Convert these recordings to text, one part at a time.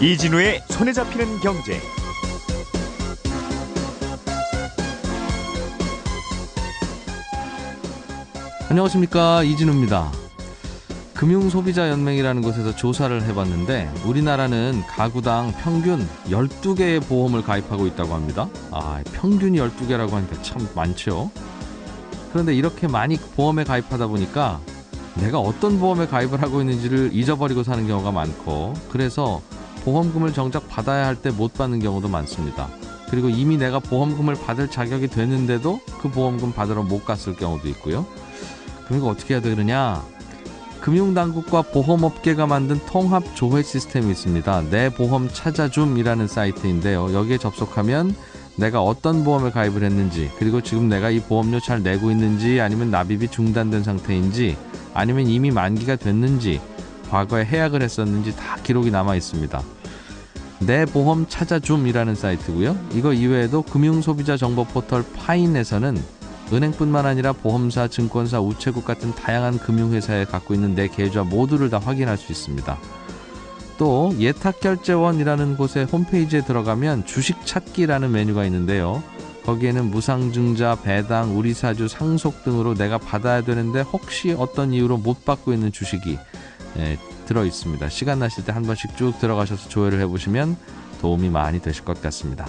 이진우의 손에 잡히는 경제. 안녕하십니까, 이진우입니다. 금융소비자연맹이라는 곳에서 조사를 해봤는데 우리나라는 가구당 평균 12개의 보험을 가입하고 있다고 합니다. 평균이 12개라고 하니까 참 많죠. 그런데 이렇게 많이 보험에 가입하다 보니까 내가 어떤 보험에 가입을 하고 있는지를 잊어버리고 사는 경우가 많고, 그래서 보험금을 정작 받아야 할 때 못 받는 경우도 많습니다. 그리고 이미 내가 보험금을 받을 자격이 됐는데도 그 보험금 받으러 못 갔을 경우도 있고요. 그러니까 어떻게 해야 되느냐? 금융당국과 보험업계가 만든 통합 조회 시스템이 있습니다. 내 보험 찾아줌이라는 사이트인데요. 여기에 접속하면 내가 어떤 보험에 가입을 했는지, 그리고 지금 내가 이 보험료 잘 내고 있는지, 아니면 납입이 중단된 상태인지, 아니면 이미 만기가 됐는지, 과거에 해약을 했었는지 다 기록이 남아 있습니다. 내 보험 찾아줌이라는 사이트고요. 이거 이외에도 금융소비자 정보 포털 파인에서는 은행뿐만 아니라 보험사, 증권사, 우체국 같은 다양한 금융회사에 갖고 있는 내 계좌 모두를 다 확인할 수 있습니다. 또 예탁결제원이라는 곳의 홈페이지에 들어가면 주식 찾기라는 메뉴가 있는데요. 거기에는 무상증자, 배당, 우리사주, 상속 등으로 내가 받아야 되는데 혹시 어떤 이유로 못 받고 있는 주식이 들어있습니다. 시간 나실 때 한 번씩 쭉 들어가셔서 조회를 해보시면 도움이 많이 되실 것 같습니다.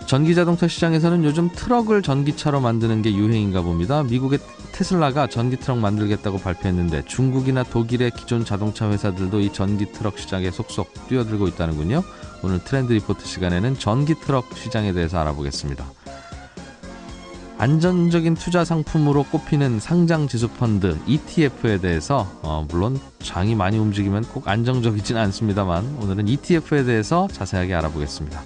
전기자동차 시장에서는 요즘 트럭을 전기차로 만드는 게 유행인가 봅니다. 미국의 테슬라가 전기트럭 만들겠다고 발표했는데 중국이나 독일의 기존 자동차 회사들도 이 전기트럭 시장에 속속 뛰어들고 있다는군요. 오늘 트렌드 리포트 시간에는 전기트럭 시장에 대해서 알아보겠습니다. 안전적인 투자 상품으로 꼽히는 상장지수펀드 ETF에 대해서 물론 장이 많이 움직이면 꼭 안정적이진 않습니다만 오늘은 ETF에 대해서 자세하게 알아보겠습니다.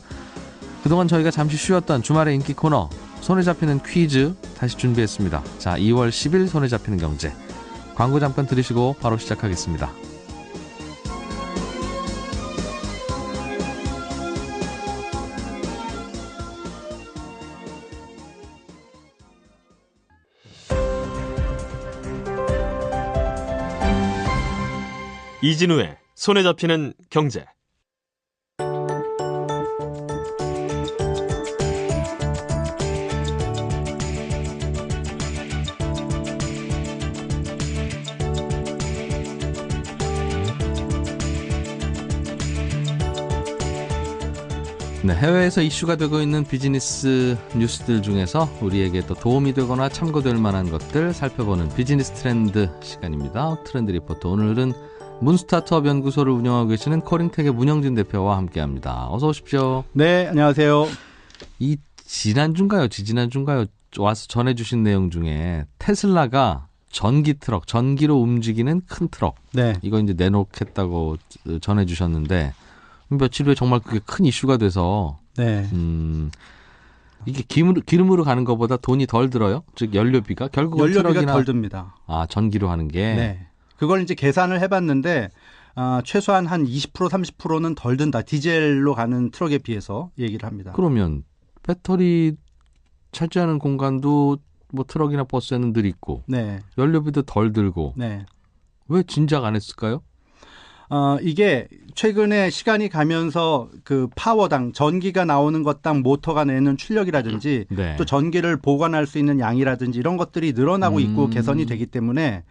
그동안 저희가 잠시 쉬었던 주말의 인기 코너 손에 잡히는 퀴즈 다시 준비했습니다. 자, 2월 10일 손에 잡히는 경제. 광고 잠깐 들으시고 바로 시작하겠습니다. 이진우의 손에 잡히는 경제. 네, 해외에서 이슈가 되고 있는 비즈니스 뉴스들 중에서 우리에게 또 도움이 되거나 참고될 만한 것들 살펴보는 비즈니스 트렌드 시간입니다. 트렌드 리포터. 오늘은 문스타트업 연구소를 운영하고 계시는 코링텍의 문영진 대표와 함께합니다. 어서 오십시오. 네, 안녕하세요. 이 지지난주인가요? 와서 전해주신 내용 중에 테슬라가 전기 트럭, 전기로 움직이는 큰 트럭. 네. 이거 이제 내놓겠다고 전해주셨는데 며칠 후에 정말 그게 큰 이슈가 돼서 네. 이게 기름으로 가는 것보다 돈이 덜 들어요? 즉 연료비가 결국은 연료비가 트럭이나 덜 듭니다. 전기로 하는 게. 네. 그걸 이제 계산을 해봤는데 최소한 한 20% 30%는 덜 든다. 디젤로 가는 트럭에 비해서 얘기를 합니다. 그러면 배터리 차지하는 공간도 뭐 트럭이나 버스에는 늘 있고, 네. 연료비도 덜 들고. 네. 왜 진작 안 했을까요? 이게 최근에 시간이 가면서 그 파워당 전기가 나오는 것당 모터가 내는 출력이라든지 네. 또 전기를 보관할 수 있는 양이라든지 이런 것들이 늘어나고 있고 개선이 되기 때문에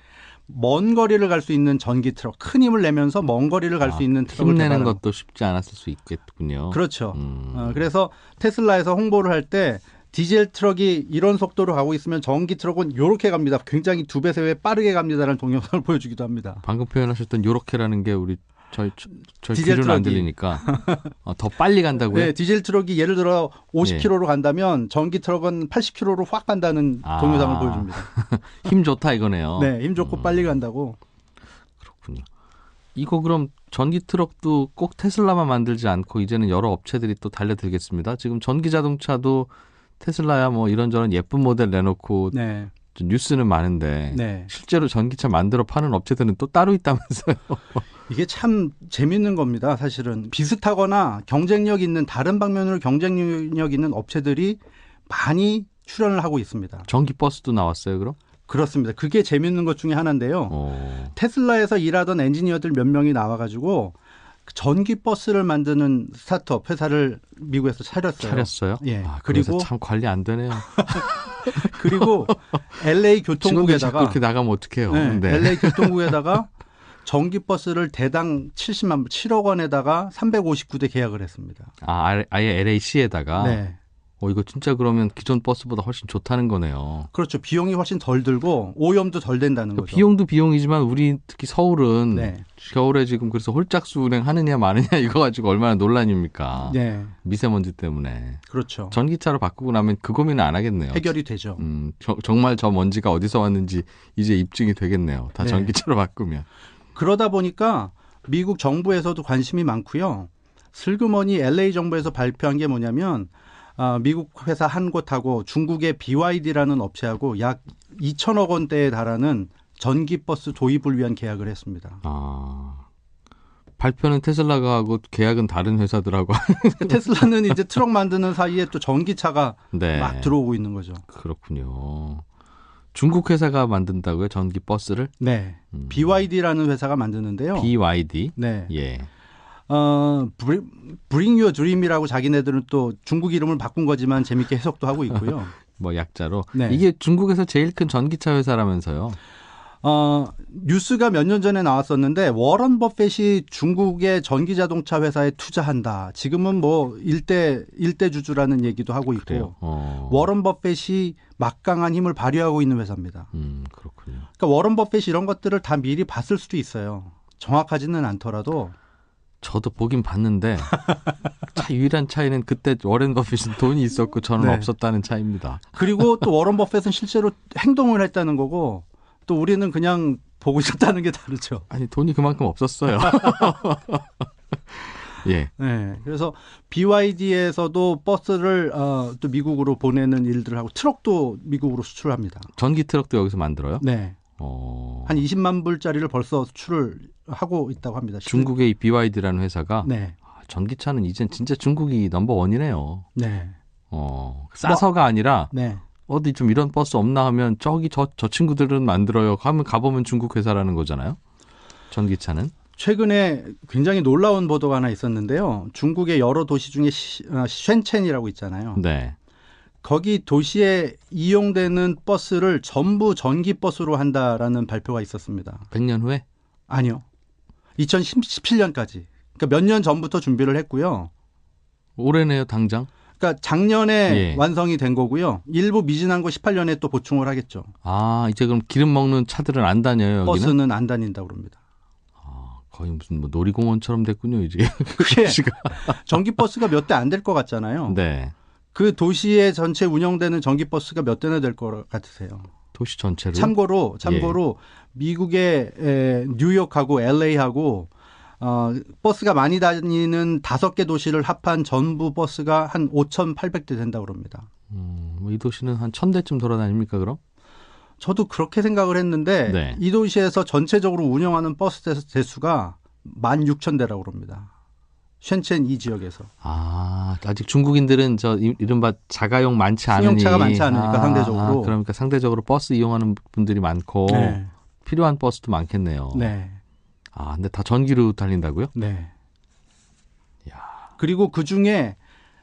먼 거리를 갈 수 있는 전기 트럭, 큰 힘을 내면서 먼 거리를 갈 수 있는 트럭을 힘내는 것도 쉽지 않았을 수 있겠군요. 그렇죠. 그래서 테슬라에서 홍보를 할 때 디젤 트럭이 이런 속도로 가고 있으면 전기 트럭은 이렇게 갑니다. 굉장히 2배, 3배 빠르게 갑니다라는 동영상을 보여주기도 합니다. 방금 표현하셨던 요렇게라는 게 우리 저희 디젤 귀로는 안 트럭이. 들리니까 더 빨리 간다고요? 네, 디젤 트럭이 예를 들어 50km로 간다면 전기 트럭은 80km로 확 간다는 동영상을 보여줍니다. 힘 좋다 이거네요. 네, 힘 좋고 빨리 간다고. 그렇군요. 이거 그럼 전기 트럭도 꼭 테슬라만 만들지 않고 이제는 여러 업체들이 또 달려들겠습니다. 지금 전기 자동차도 테슬라야 뭐 이런저런 예쁜 모델 내놓고 네. 뉴스는 많은데 네. 실제로 전기차 만들어 파는 업체들은 또 따로 있다면서요. 이게 참 재밌는 겁니다. 사실은 비슷하거나 경쟁력 있는 다른 방면으로 경쟁력 있는 업체들이 많이 출연을 하고 있습니다. 전기 버스도 나왔어요, 그럼? 그렇습니다. 그게 재밌는 것 중에 하나인데요. 테슬라에서 일하던 엔지니어들 몇 명이 나와가지고 전기 버스를 만드는 스타트업 회사를 미국에서 차렸어요. 예. 그리고 그래서 참 관리 안 되네요. 그리고 LA 직원들이 교통국에다가 자꾸 그렇게 나가면 어떡해요. 네. LA 교통국에다가 전기 버스를 대당 70만 불, 7억 원에다가 359대 계약을 했습니다. 아예 LAC에다가. 네. 이거 진짜 그러면 기존 버스보다 훨씬 좋다는 거네요. 그렇죠. 비용이 훨씬 덜 들고 오염도 덜 된다는 거죠. 비용도 비용이지만 우리 특히 서울은 네. 겨울에 지금 그래서 홀짝수 운행 하느냐 마느냐 이거 가지고 얼마나 논란입니까? 네. 미세먼지 때문에. 그렇죠. 전기차로 바꾸고 나면 그 고민은 안 하겠네요. 해결이 되죠. 정말 저 먼지가 어디서 왔는지 이제 입증이 되겠네요. 다 네. 전기차로 바꾸면. 그러다 보니까 미국 정부에서도 관심이 많고요. 슬그머니 LA 정부에서 발표한 게 뭐냐면 미국 회사 한 곳하고 중국의 BYD라는 업체하고 약 2천억 원대에 달하는 전기버스 도입을 위한 계약을 했습니다. 발표는 테슬라가 하고 계약은 다른 회사들하고. 테슬라는 이제 트럭 만드는 사이에 또 전기차가 네. 막 들어오고 있는 거죠. 그렇군요. 중국 회사가 만든다고요? 전기 버스를? 네. BYD라는 회사가 만드는데요. BYD? 네. 예. Bring Your Dream이라고 자기네들은 또 중국 이름을 바꾼 거지만 재밌게 해석도 하고 있고요. 뭐 약자로. 네. 이게 중국에서 제일 큰 전기차 회사라면서요. 뉴스가 몇 년 전에 나왔었는데 워런 버핏이 중국의 전기 자동차 회사에 투자한다. 지금은 뭐 일대 주주라는 얘기도 하고 있고. 그래요. 워런 버핏이 막강한 힘을 발휘하고 있는 회사입니다. 그렇군요. 그러니까 워런 버핏이 이런 것들을 다 미리 봤을 수도 있어요. 정확하지는 않더라도. 저도 보긴 봤는데 유일한 차이는 그때 워렌 버핏은 돈이 있었고 저는 네. 없었다는 차이입니다. 그리고 또 워런 버핏은 실제로 행동을 했다는 거고 또 우리는 그냥 보고 있었다는 게 다르죠. 아니 돈이 그만큼 없었어요. 예. 네, 그래서 BYD에서도 버스를 또 미국으로 보내는 일들을 하고 트럭도 미국으로 수출합니다. 전기 트럭도 여기서 만들어요? 네. 한 20만 불짜리를 벌써 수출을 하고 있다고 합니다. 중국의 이 BYD라는 회사가 네. 전기차는 이젠 진짜 중국이 넘버원이네요. 네. 싸서가 아니라 네. 어디 좀 이런 버스 없나 하면 저기 저 친구들은 만들어요. 하면 가보면 중국 회사라는 거잖아요. 전기차는. 최근에 굉장히 놀라운 보도가 하나 있었는데요. 중국의 여러 도시 중에 쉔첸이라고 있잖아요. 네. 거기 도시에 이용되는 버스를 전부 전기버스로 한다라는 발표가 있었습니다. 100년 후에? 아니요. 2017년까지. 그러니까 몇 년 전부터 준비를 했고요. 올해네요, 당장? 그러니까 작년에 예. 완성이 된 거고요. 일부 미진한 거 18년에 또 보충을 하겠죠. 이제 그럼 기름 먹는 차들은 안 다녀요, 여기는? 버스는 안 다닌다고 그럽니다. 거의 무슨 뭐 놀이공원처럼 됐군요, 이제. 그게 전기버스가 몇 대 안 될 것 같잖아요. 네. 그 도시에 전체 운영되는 전기버스가 몇 대나 될 것 같으세요? 도시 전체로. 참고로 미국의 뉴욕하고 LA하고 버스가 많이 다니는 5개 도시를 합한 전부 버스가 한 5,800대 된다고 그럽니다. 이 도시는 한 1,000대쯤 돌아다닙니까, 그럼? 저도 그렇게 생각을 했는데 네. 이 도시에서 전체적으로 운영하는 버스 대수가 16,000대라고 그럽니다. 쉔첸 이 지역에서. 아직 중국인들은 저 이른바 자가용 많지 않으니. 승용차가 많지 않으니까 상대적으로. 그러니까 상대적으로 버스 이용하는 분들이 많고 네. 필요한 버스도 많겠네요. 네. 근데 다 전기로 달린다고요? 네. 그리고 그중에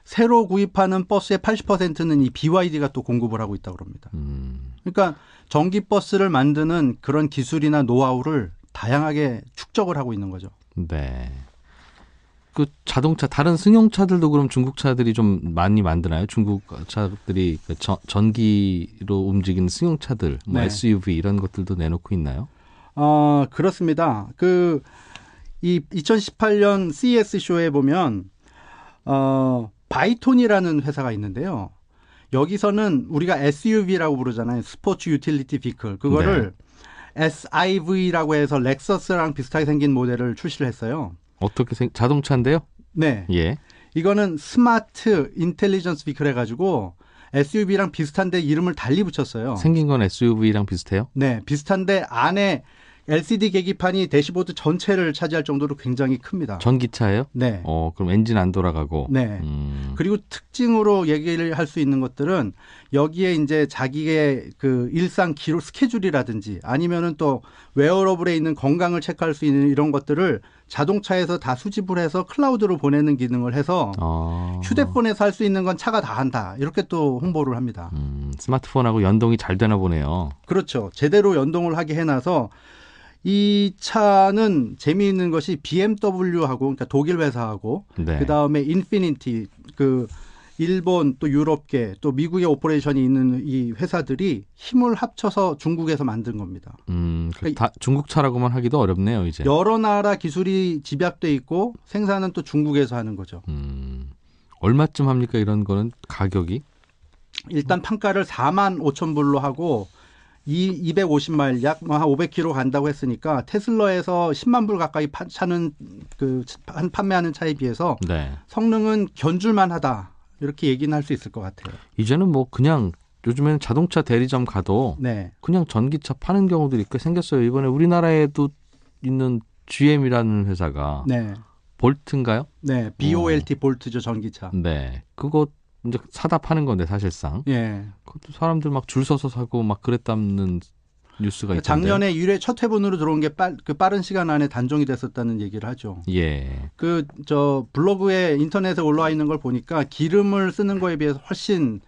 새로 구입하는 버스의 80%는 이 BYD가 또 공급을 하고 있다고 그럽니다. 그러니까 전기버스를 만드는 그런 기술이나 노하우를 다양하게 축적을 하고 있는 거죠. 네. 그 자동차 다른 승용차들도 그럼 중국 차들이 좀 많이 만드나요? 중국 차들이 전기로 움직이는 승용차들, 뭐 네. SUV 이런 것들도 내놓고 있나요? 그렇습니다. 이 2018년 CES 쇼에 보면 바이톤이라는 회사가 있는데요. 여기서는 우리가 SUV라고 부르잖아요. 스포츠 유틸리티 비클. 그거를 SIV라고 해서 렉서스랑 비슷하게 생긴 모델을 출시를 했어요. 어떻게 자동차인데요? 네. 예. 이거는 스마트 인텔리전스 비클 해가지고 SUV랑 비슷한데 이름을 달리 붙였어요. 생긴 건 SUV랑 비슷해요? 네, 비슷한데 안에 LCD 계기판이 대시보드 전체를 차지할 정도로 굉장히 큽니다. 전기차예요? 네. 그럼 엔진 안 돌아가고. 네. 그리고 특징으로 얘기를 할 수 있는 것들은 여기에 이제 자기의 그 일상 기록 스케줄이라든지 아니면은 또 웨어러블에 있는 건강을 체크할 수 있는 이런 것들을 자동차에서 다 수집을 해서 클라우드로 보내는 기능을 해서 휴대폰에서 할 수 있는 건 차가 다 한다. 이렇게 또 홍보를 합니다. 스마트폰하고 연동이 잘 되나 보네요. 그렇죠. 제대로 연동을 하게 해놔서 이 차는 재미있는 것이 BMW하고 그러니까 독일 회사하고 네. 그다음에 인피니티 그 일본 또 유럽계 또 미국의 오퍼레이션이 있는 이 회사들이 힘을 합쳐서 중국에서 만든 겁니다. 다 중국 차라고만 하기도 어렵네요, 이제. 여러 나라 기술이 집약돼 있고 생산은 또 중국에서 하는 거죠. 얼마쯤 합니까, 이런 거는 가격이? 일단 판가를 4만 5천 불로 하고 250마일 약 한 500km 간다고 했으니까 테슬라에서 10만 불 가까이 판매하는 차에 비해서 네. 성능은 견줄만하다 이렇게 얘기는 할 수 있을 것 같아요. 이제는 뭐 그냥 요즘에는 자동차 대리점 가도 네, 그냥 전기차 파는 경우들이 꽤 생겼어요. 이번에 우리나라에도 있는 GM이라는 회사가 네, 볼트인가요? 네, BOLT 볼트죠 전기차. 네, 그거 이제 사다 파는 건데 사실상 예. 그것도 사람들 막 줄 서서 사고 막 그랬다는 뉴스가 있던데. 작년에 1회 첫 회분으로 들어온 게 빠른 시간 안에 단종이 됐었다는 얘기를 하죠. 예. 블로그에 인터넷에 올라와 있는 걸 보니까 기름을 쓰는 거에 비해서 훨씬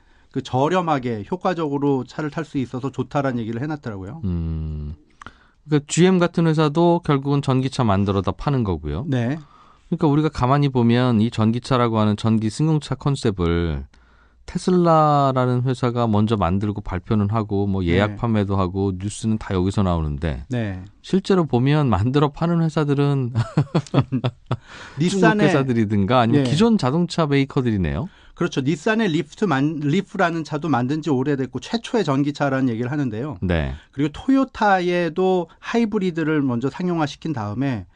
저렴하게 효과적으로 차를 탈 수 있어서 좋다라는 얘기를 해놨더라고요. 그러니까 GM 같은 회사도 결국은 전기차 만들어다 파는 거고요. 네. 그러니까 우리가 가만히 보면 이 전기차라고 하는 전기 승용차 컨셉을 테슬라라는 회사가 먼저 만들고 발표는 하고 뭐 예약 네. 판매도 하고 뉴스는 다 여기서 나오는데 네. 실제로 보면 만들어 파는 회사들은 중국 닛산의 회사들이든가 아니면 예. 기존 자동차 메이커들이네요. 그렇죠. 닛산의 리프라는 차도 만든 지 오래됐고 최초의 전기차라는 얘기를 하는데요. 네. 그리고 토요타에도 하이브리드를 먼저 상용화시킨 다음에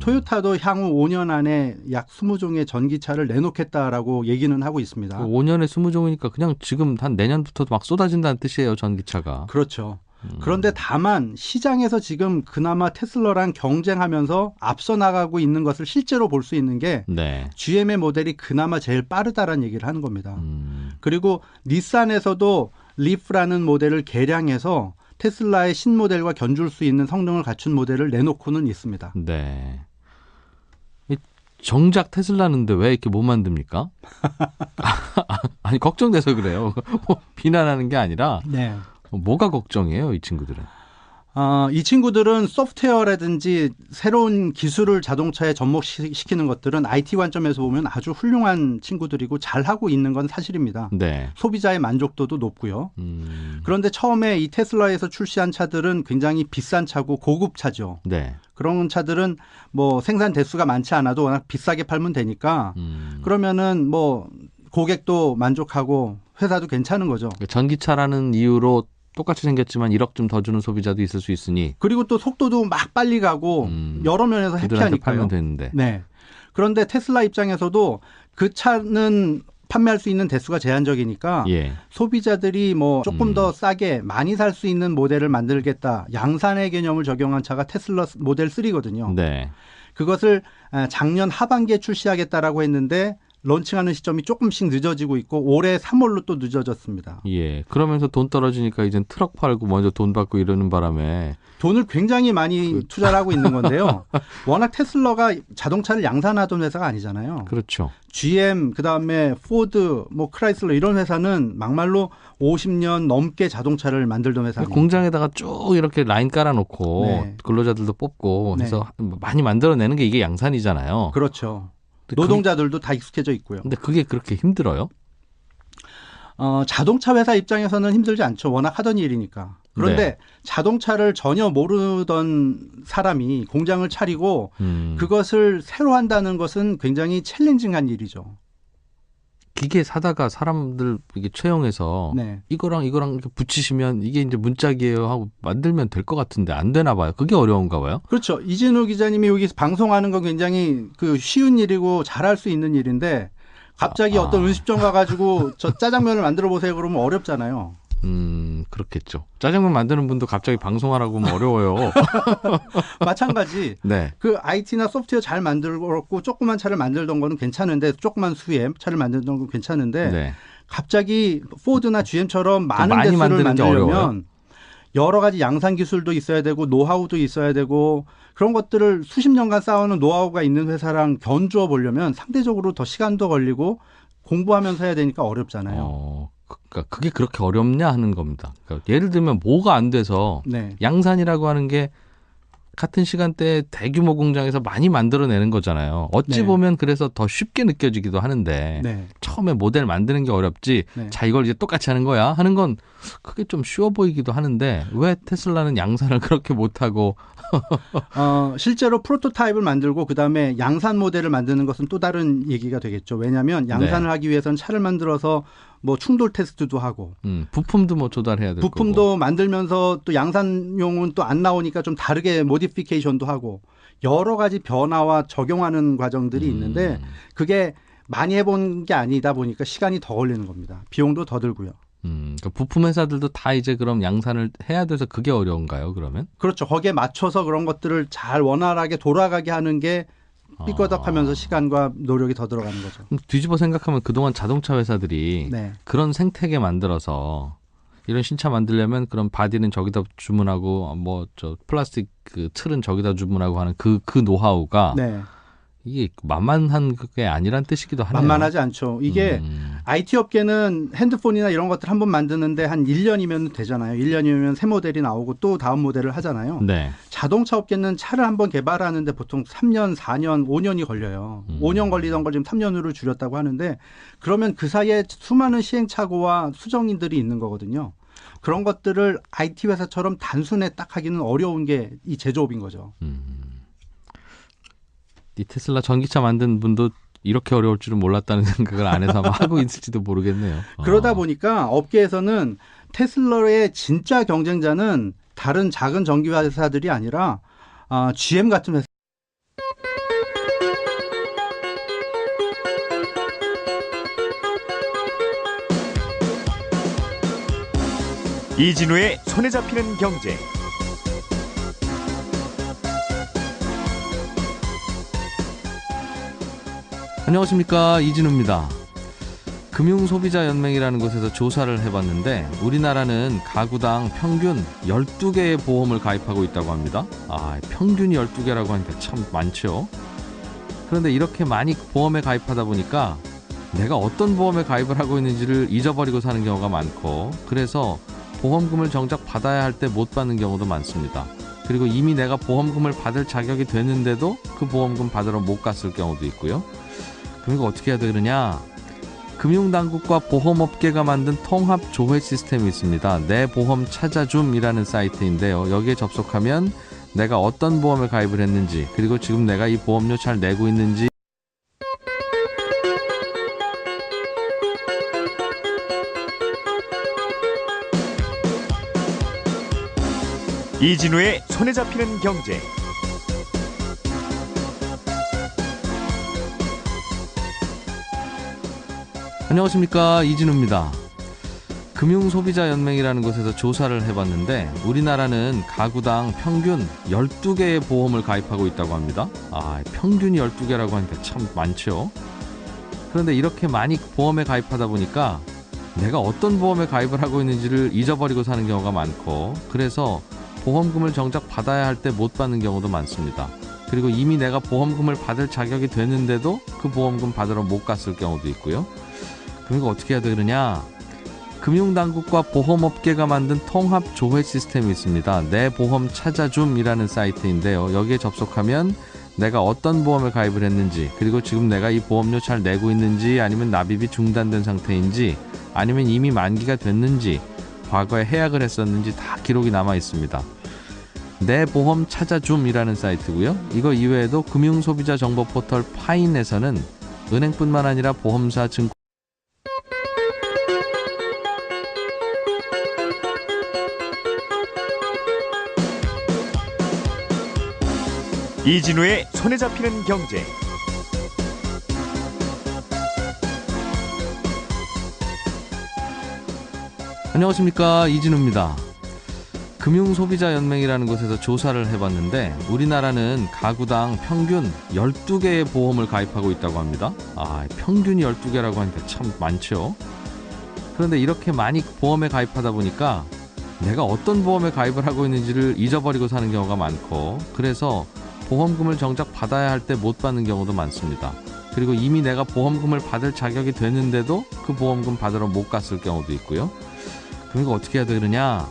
토요타도 향후 5년 안에 약 20종의 전기차를 내놓겠다라고 얘기는 하고 있습니다. 5년에 20종이니까 그냥 지금 한 내년부터 막 쏟아진다는 뜻이에요, 전기차가. 그렇죠. 그런데 다만 시장에서 지금 그나마 테슬라랑 경쟁하면서 앞서 나가고 있는 것을 실제로 볼 수 있는 게 네. GM의 모델이 그나마 제일 빠르다라는 얘기를 하는 겁니다. 그리고 닛산에서도 리프라는 모델을 개량해서 테슬라의 신모델과 견줄 수 있는 성능을 갖춘 모델을 내놓고는 있습니다. 네. 정작 테슬라는데 왜 이렇게 못 만듭니까? 아니 걱정돼서 그래요. 비난하는 게 아니라 네. 뭐가 걱정이에요, 이 친구들은? 이 친구들은 소프트웨어라든지 새로운 기술을 자동차에 접목시키는 것들은 IT 관점에서 보면 아주 훌륭한 친구들이고 잘하고 있는 건 사실입니다. 네. 소비자의 만족도도 높고요. 그런데 처음에 이 테슬라에서 출시한 차들은 굉장히 비싼 차고 고급 차죠. 네. 그런 차들은 뭐 생산 대수가 많지 않아도 워낙 비싸게 팔면 되니까 그러면은 뭐 고객도 만족하고 회사도 괜찮은 거죠. 전기차라는 이유로 똑같이 생겼지만 1억 좀 더 주는 소비자도 있을 수 있으니 그리고 또 속도도 막 빨리 가고 여러 면에서 그들한테 해피하니까요. 팔면 되는데. 네. 그런데 테슬라 입장에서도 그 차는 판매할 수 있는 대수가 제한적이니까 예. 소비자들이 뭐 조금 더 싸게 많이 살 수 있는 모델을 만들겠다. 양산의 개념을 적용한 차가 테슬라 모델 3거든요. 네. 그것을 작년 하반기에 출시하겠다라고 했는데 런칭하는 시점이 조금씩 늦어지고 있고 올해 3월로 또 늦어졌습니다. 예. 그러면서 돈 떨어지니까 이젠 트럭 팔고 먼저 돈 받고 이러는 바람에 돈을 굉장히 많이 투자를 하고 있는 건데요. 워낙 테슬라가 자동차를 양산하던 회사가 아니잖아요. 그렇죠. GM, 그다음에 포드, 뭐 크라이슬러 이런 회사는 막말로 50년 넘게 자동차를 만들던 회사입니다. 공장에다가 쭉 이렇게 라인 깔아놓고 네. 근로자들도 뽑고 네. 해서 많이 만들어내는 게 이게 양산이잖아요. 그렇죠. 근데 노동자들도 다 익숙해져 있고요. 근데 그게 그렇게 힘들어요? 자동차 회사 입장에서는 힘들지 않죠. 워낙 하던 일이니까. 그런데 네. 자동차를 전혀 모르던 사람이 공장을 차리고 그것을 새로 한다는 것은 굉장히 챌린징한 일이죠. 기계 사다가 사람들 이게 채용해서 네. 이거랑 이렇게 붙이시면 이게 이제 문짝이에요 하고 만들면 될 것 같은데 안 되나 봐요. 그게 어려운가 봐요. 그렇죠. 이진우 기자님이 여기서 방송하는 건 굉장히 쉬운 일이고 잘할 수 있는 일인데 갑자기 어떤 음식점 가가지고 저 짜장면을 만들어 보세요 그러면 어렵잖아요. 그렇겠죠. 짜장면 만드는 분도 갑자기 방송하라고 하면 어려워요. 마찬가지. 네. 그 IT나 소프트웨어 잘 만들고 조그만 차를 만들던 거는 괜찮은데 조그만 수의 차를 만들던 건 괜찮은데 네. 갑자기 포드나 GM처럼 많은 많이 대수를 만드는 게 어려워요? 만들려면 여러 가지 양산 기술도 있어야 되고 노하우도 있어야 되고 그런 것들을 수십 년간 쌓아오는 노하우가 있는 회사랑 견주어 보려면 상대적으로 더 시간도 걸리고 공부하면서 해야 되니까 어렵잖아요. 그러니까 그게 그렇게 어렵냐 하는 겁니다. 그러니까 예를 들면 뭐가 안 돼서 네. 양산이라고 하는 게 같은 시간대에 대규모 공장에서 많이 만들어내는 거잖아요. 어찌 네. 보면 그래서 더 쉽게 느껴지기도 하는데 네. 처음에 모델 만드는 게 어렵지 네. 자 이걸 이제 똑같이 하는 거야 하는 건 그게 좀 쉬워 보이기도 하는데 왜 테슬라는 양산을 그렇게 못하고 실제로 프로토타입을 만들고 그다음에 양산 모델을 만드는 것은 또 다른 얘기가 되겠죠. 왜냐하면 양산을 하기 위해서는 차를 만들어서 뭐 충돌 테스트도 하고 부품도 뭐 조달해야 될 부품도 거고. 만들면서 또 양산용은 또 안 나오니까 좀 다르게 모디피케이션도 하고 여러 가지 변화와 적용하는 과정들이 있는데 그게 많이 해본 게 아니다 보니까 시간이 더 걸리는 겁니다. 비용도 더 들고요. 그러니까 부품 회사들도 다 이제 그럼 양산을 해야 돼서 그게 어려운가요? 그러면? 그렇죠. 거기에 맞춰서 그런 것들을 잘 원활하게 돌아가게 하는 게 삐꺼덕하면서 시간과 노력이 더 들어가는 거죠. 뒤집어 생각하면 그동안 자동차 회사들이 네. 그런 생태계 만들어서 이런 신차 만들려면 그런 바디는 저기다 주문하고 뭐 저 플라스틱 그 틀은 저기다 주문하고 하는 그 노하우가 네. 이게 만만한 게 아니란 뜻이기도 하네요. 만만하지 않죠. 이게 IT 업계는 핸드폰이나 이런 것들 한번 만드는데 한 1년이면 되잖아요. 1년이면 새 모델이 나오고 또 다음 모델을 하잖아요. 네. 자동차 업계는 차를 한번 개발하는데 보통 3년, 4년, 5년이 걸려요. 5년 걸리던 걸 지금 3년으로 줄였다고 하는데 그러면 그 사이에 수많은 시행착오와 수정인들이 있는 거거든요. 그런 것들을 IT 회사처럼 단순에 딱 하기는 어려운 게 이 제조업인 거죠. 이 테슬라 전기차 만든 분도 이렇게 어려울 줄은 몰랐다는 생각을 안에서 아마 하고 있을지도 모르겠네요. 그러다 보니까 업계에서는 테슬라의 진짜 경쟁자는 다른 작은 전기 회사들이 아니라 GM 같은 회사. 이진우의 손에 잡히는 경제. 안녕하십니까, 이진우입니다. 금융소비자연맹이라는 곳에서 조사를 해봤는데 우리나라는 가구당 평균 12개의 보험을 가입하고 있다고 합니다. 평균이 12개라고 하니까 참 많죠. 그런데 이렇게 많이 보험에 가입하다 보니까 내가 어떤 보험에 가입을 하고 있는지를 잊어버리고 사는 경우가 많고 그래서 보험금을 정작 받아야 할 때 못 받는 경우도 많습니다. 그리고 이미 내가 보험금을 받을 자격이 됐는데도 그 보험금 받으러 못 갔을 경우도 있고요. 그러니까 어떻게 해야 되느냐? 금융당국과 보험업계가 만든 통합조회 시스템이 있습니다. 내 보험 찾아줌이라는 사이트인데요. 여기에 접속하면 내가 어떤 보험에 가입을 했는지 그리고 지금 내가 이 보험료 잘 내고 있는지 이진우의 손에 잡히는 경제. 안녕하십니까, 이진우입니다. 금융소비자연맹이라는 곳에서 조사를 해봤는데 우리나라는 가구당 평균 12개의 보험을 가입하고 있다고 합니다. 평균이 12개라고 하니까 참 많죠. 그런데 이렇게 많이 보험에 가입하다 보니까 내가 어떤 보험에 가입을 하고 있는지를 잊어버리고 사는 경우가 많고 그래서 보험금을 정작 받아야 할 때 못 받는 경우도 많습니다. 그리고 이미 내가 보험금을 받을 자격이 됐는데도 그 보험금 받으러 못 갔을 경우도 있고요. 그러니까 어떻게 해야 되느냐? 금융당국과 보험업계가 만든 통합조회 시스템이 있습니다. 내 보험 찾아줌이라는 사이트인데요. 여기에 접속하면 내가 어떤 보험에 가입을 했는지 그리고 지금 내가 이 보험료 잘 내고 있는지 아니면 납입이 중단된 상태인지 아니면 이미 만기가 됐는지 과거에 해약을 했었는지 다 기록이 남아 있습니다. 내 보험 찾아줌이라는 사이트고요. 이거 이외에도 금융소비자 정보 포털 파인에서는 은행뿐만 아니라 보험사 증권 이진우의 손에 잡히는 경제. 안녕하십니까, 이진우입니다. 금융소비자연맹이라는 곳에서 조사를 해봤는데 우리나라는 가구당 평균 12개의 보험을 가입하고 있다고 합니다. 평균이 12개라고 하니까 참 많죠. 그런데 이렇게 많이 보험에 가입하다 보니까 내가 어떤 보험에 가입을 하고 있는지를 잊어버리고 사는 경우가 많고, 그래서 보험금을 정작 받아야 할 때 못 받는 경우도 많습니다. 그리고 이미 내가 보험금을 받을 자격이 됐는데도 그 보험금 받으러 못 갔을 경우도 있고요. 그러니까 어떻게 해야 되느냐?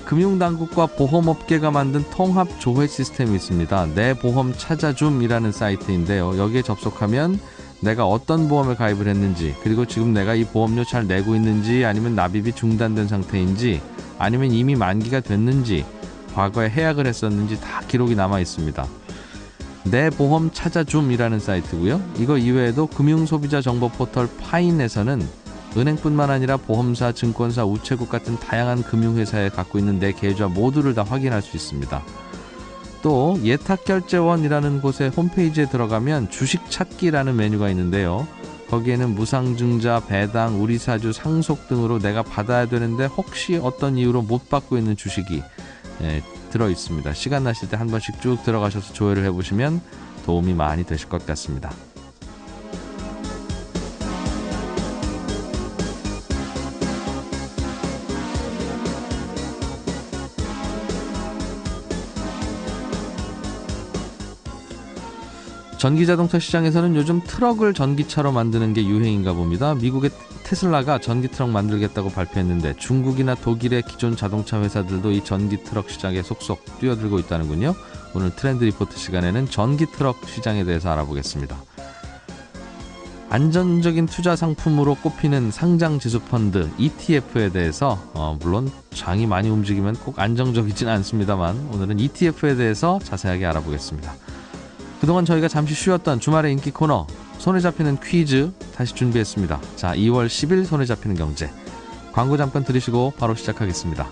금융당국과 보험업계가 만든 통합조회 시스템이 있습니다. 내 보험 찾아줌이라는 사이트인데요. 여기에 접속하면 내가 어떤 보험에 가입을 했는지, 그리고 지금 내가 이 보험료 잘 내고 있는지, 아니면 납입이 중단된 상태인지, 아니면 이미 만기가 됐는지, 과거에 해약을 했었는지 다 기록이 남아 있습니다. 내 보험 찾아줌이라는 사이트고요. 이거 이외에도 금융소비자 정보 포털 파인에서는 은행뿐만 아니라 보험사, 증권사, 우체국 같은 다양한 금융회사에 갖고 있는 내 계좌 모두를 다 확인할 수 있습니다. 또 예탁결제원이라는 곳의 홈페이지에 들어가면 주식 찾기라는 메뉴가 있는데요. 거기에는 무상증자, 배당, 우리사주, 상속 등으로 내가 받아야 되는데 혹시 어떤 이유로 못 받고 있는 주식이 들어있습니다. 시간 나실 때 한 번씩 쭉 들어가셔서 조회를 해보시면 도움이 많이 되실 것 같습니다. 전기자동차 시장에서는 요즘 트럭을 전기차로 만드는 게 유행인가 봅니다. 미국의 테슬라가 전기트럭 만들겠다고 발표했는데 중국이나 독일의 기존 자동차 회사들도 이 전기트럭 시장에 속속 뛰어들고 있다는군요. 오늘 트렌드 리포트 시간에는 전기트럭 시장에 대해서 알아보겠습니다. 안전적인 투자 상품으로 꼽히는 상장지수펀드 ETF에 대해서 물론 장이 많이 움직이면 꼭 안정적이진 않습니다만 오늘은 ETF에 대해서 자세하게 알아보겠습니다. 그동안 저희가 잠시 쉬었던 주말의 인기 코너 손에 잡히는 퀴즈 다시 준비했습니다. 자, 2월 10일 손에 잡히는 경제. 광고 잠깐 들으시고 바로 시작하겠습니다.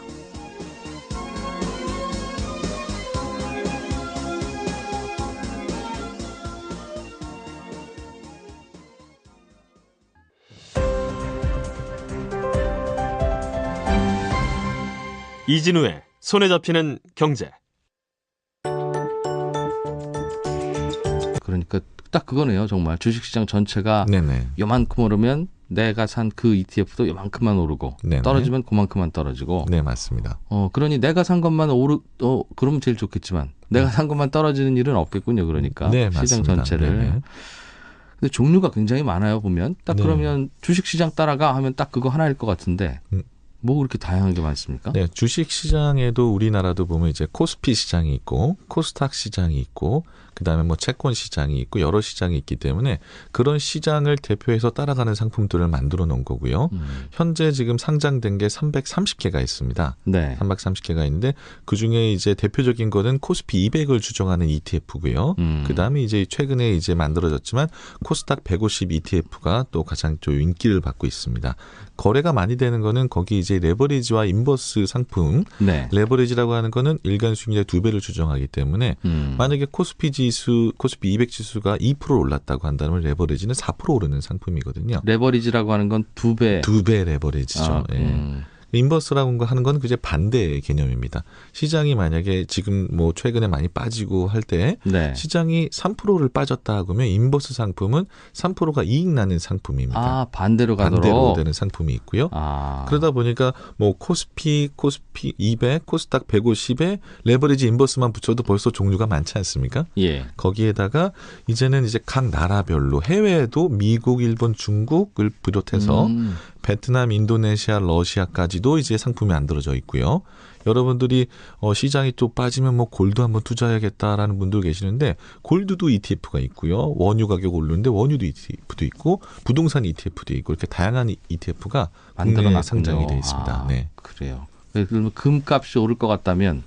이진우의 손에 잡히는 경제. 그러니까 딱 그거네요. 정말 주식시장 전체가 네네. 요만큼 오르면 내가 산 그 ETF도 요만큼만 오르고 네네. 떨어지면 그만큼만 떨어지고. 네, 맞습니다. 그러니 내가 산 것만 그러면 제일 좋겠지만 내가 산 것만 떨어지는 일은 없겠군요. 그러니까 네, 시장 맞습니다. 전체를. 네네. 근데 종류가 굉장히 많아요. 보면 딱 네. 그러면 주식시장 따라가 하면 딱 그거 하나일 것 같은데 뭐 그렇게 다양하게 많습니까? 네, 주식 시장에도 우리나라도 보면 이제 코스피 시장이 있고 코스닥 시장이 있고 그다음에 뭐 채권 시장이 있고 여러 시장이 있기 때문에 그런 시장을 대표해서 따라가는 상품들을 만들어 놓은 거고요. 현재 지금 상장된 게 330개가 있습니다. 네. 330개가 있는데 그중에 이제 대표적인 거는 코스피 200을 추정하는 ETF고요. 그다음에 이제 최근에 이제 만들어졌지만 코스닥 150 ETF가 또 가장 좀 인기를 받고 있습니다. 거래가 많이 되는 거는 거기 이제 레버리지와 인버스 상품. 네. 레버리지라고 하는 거는 일간 수익률의 2배를 추정하기 때문에 만약에 코스피 200 지수가 2% 올랐다고 한다면 레버리지는 4% 오르는 상품이거든요. 레버리지라고 하는 건 2배. 2배 레버리지죠. 예. 인버스라고 하는 건 그제 반대의 개념입니다. 시장이 만약에 지금 뭐 최근에 많이 빠지고 할 때 네. 시장이 3%를 빠졌다 그러면 인버스 상품은 3%가 이익 나는 상품입니다. 반대로 가도록. 반대로 되는 상품이 있고요. 그러다 보니까 뭐 코스피 200, 코스닥 150에 레버리지 인버스만 붙여도 벌써 종류가 많지 않습니까? 예. 거기에다가 이제는 이제 각 나라별로 해외에도 미국, 일본, 중국을 비롯해서 베트남, 인도네시아, 러시아까지도 이제 상품이 만들어져 있고요. 여러분들이 시장이 또 빠지면 뭐 골드 한번 투자해야겠다라는 분들 계시는데 골드도 ETF가 있고요. 원유 가격 오르는데 원유도 ETF도 있고 부동산 ETF도 있고 이렇게 다양한 ETF가 국내에 상장이 되어 있습니다. 네. 그래요. 그러면 금값이 오를 것 같다면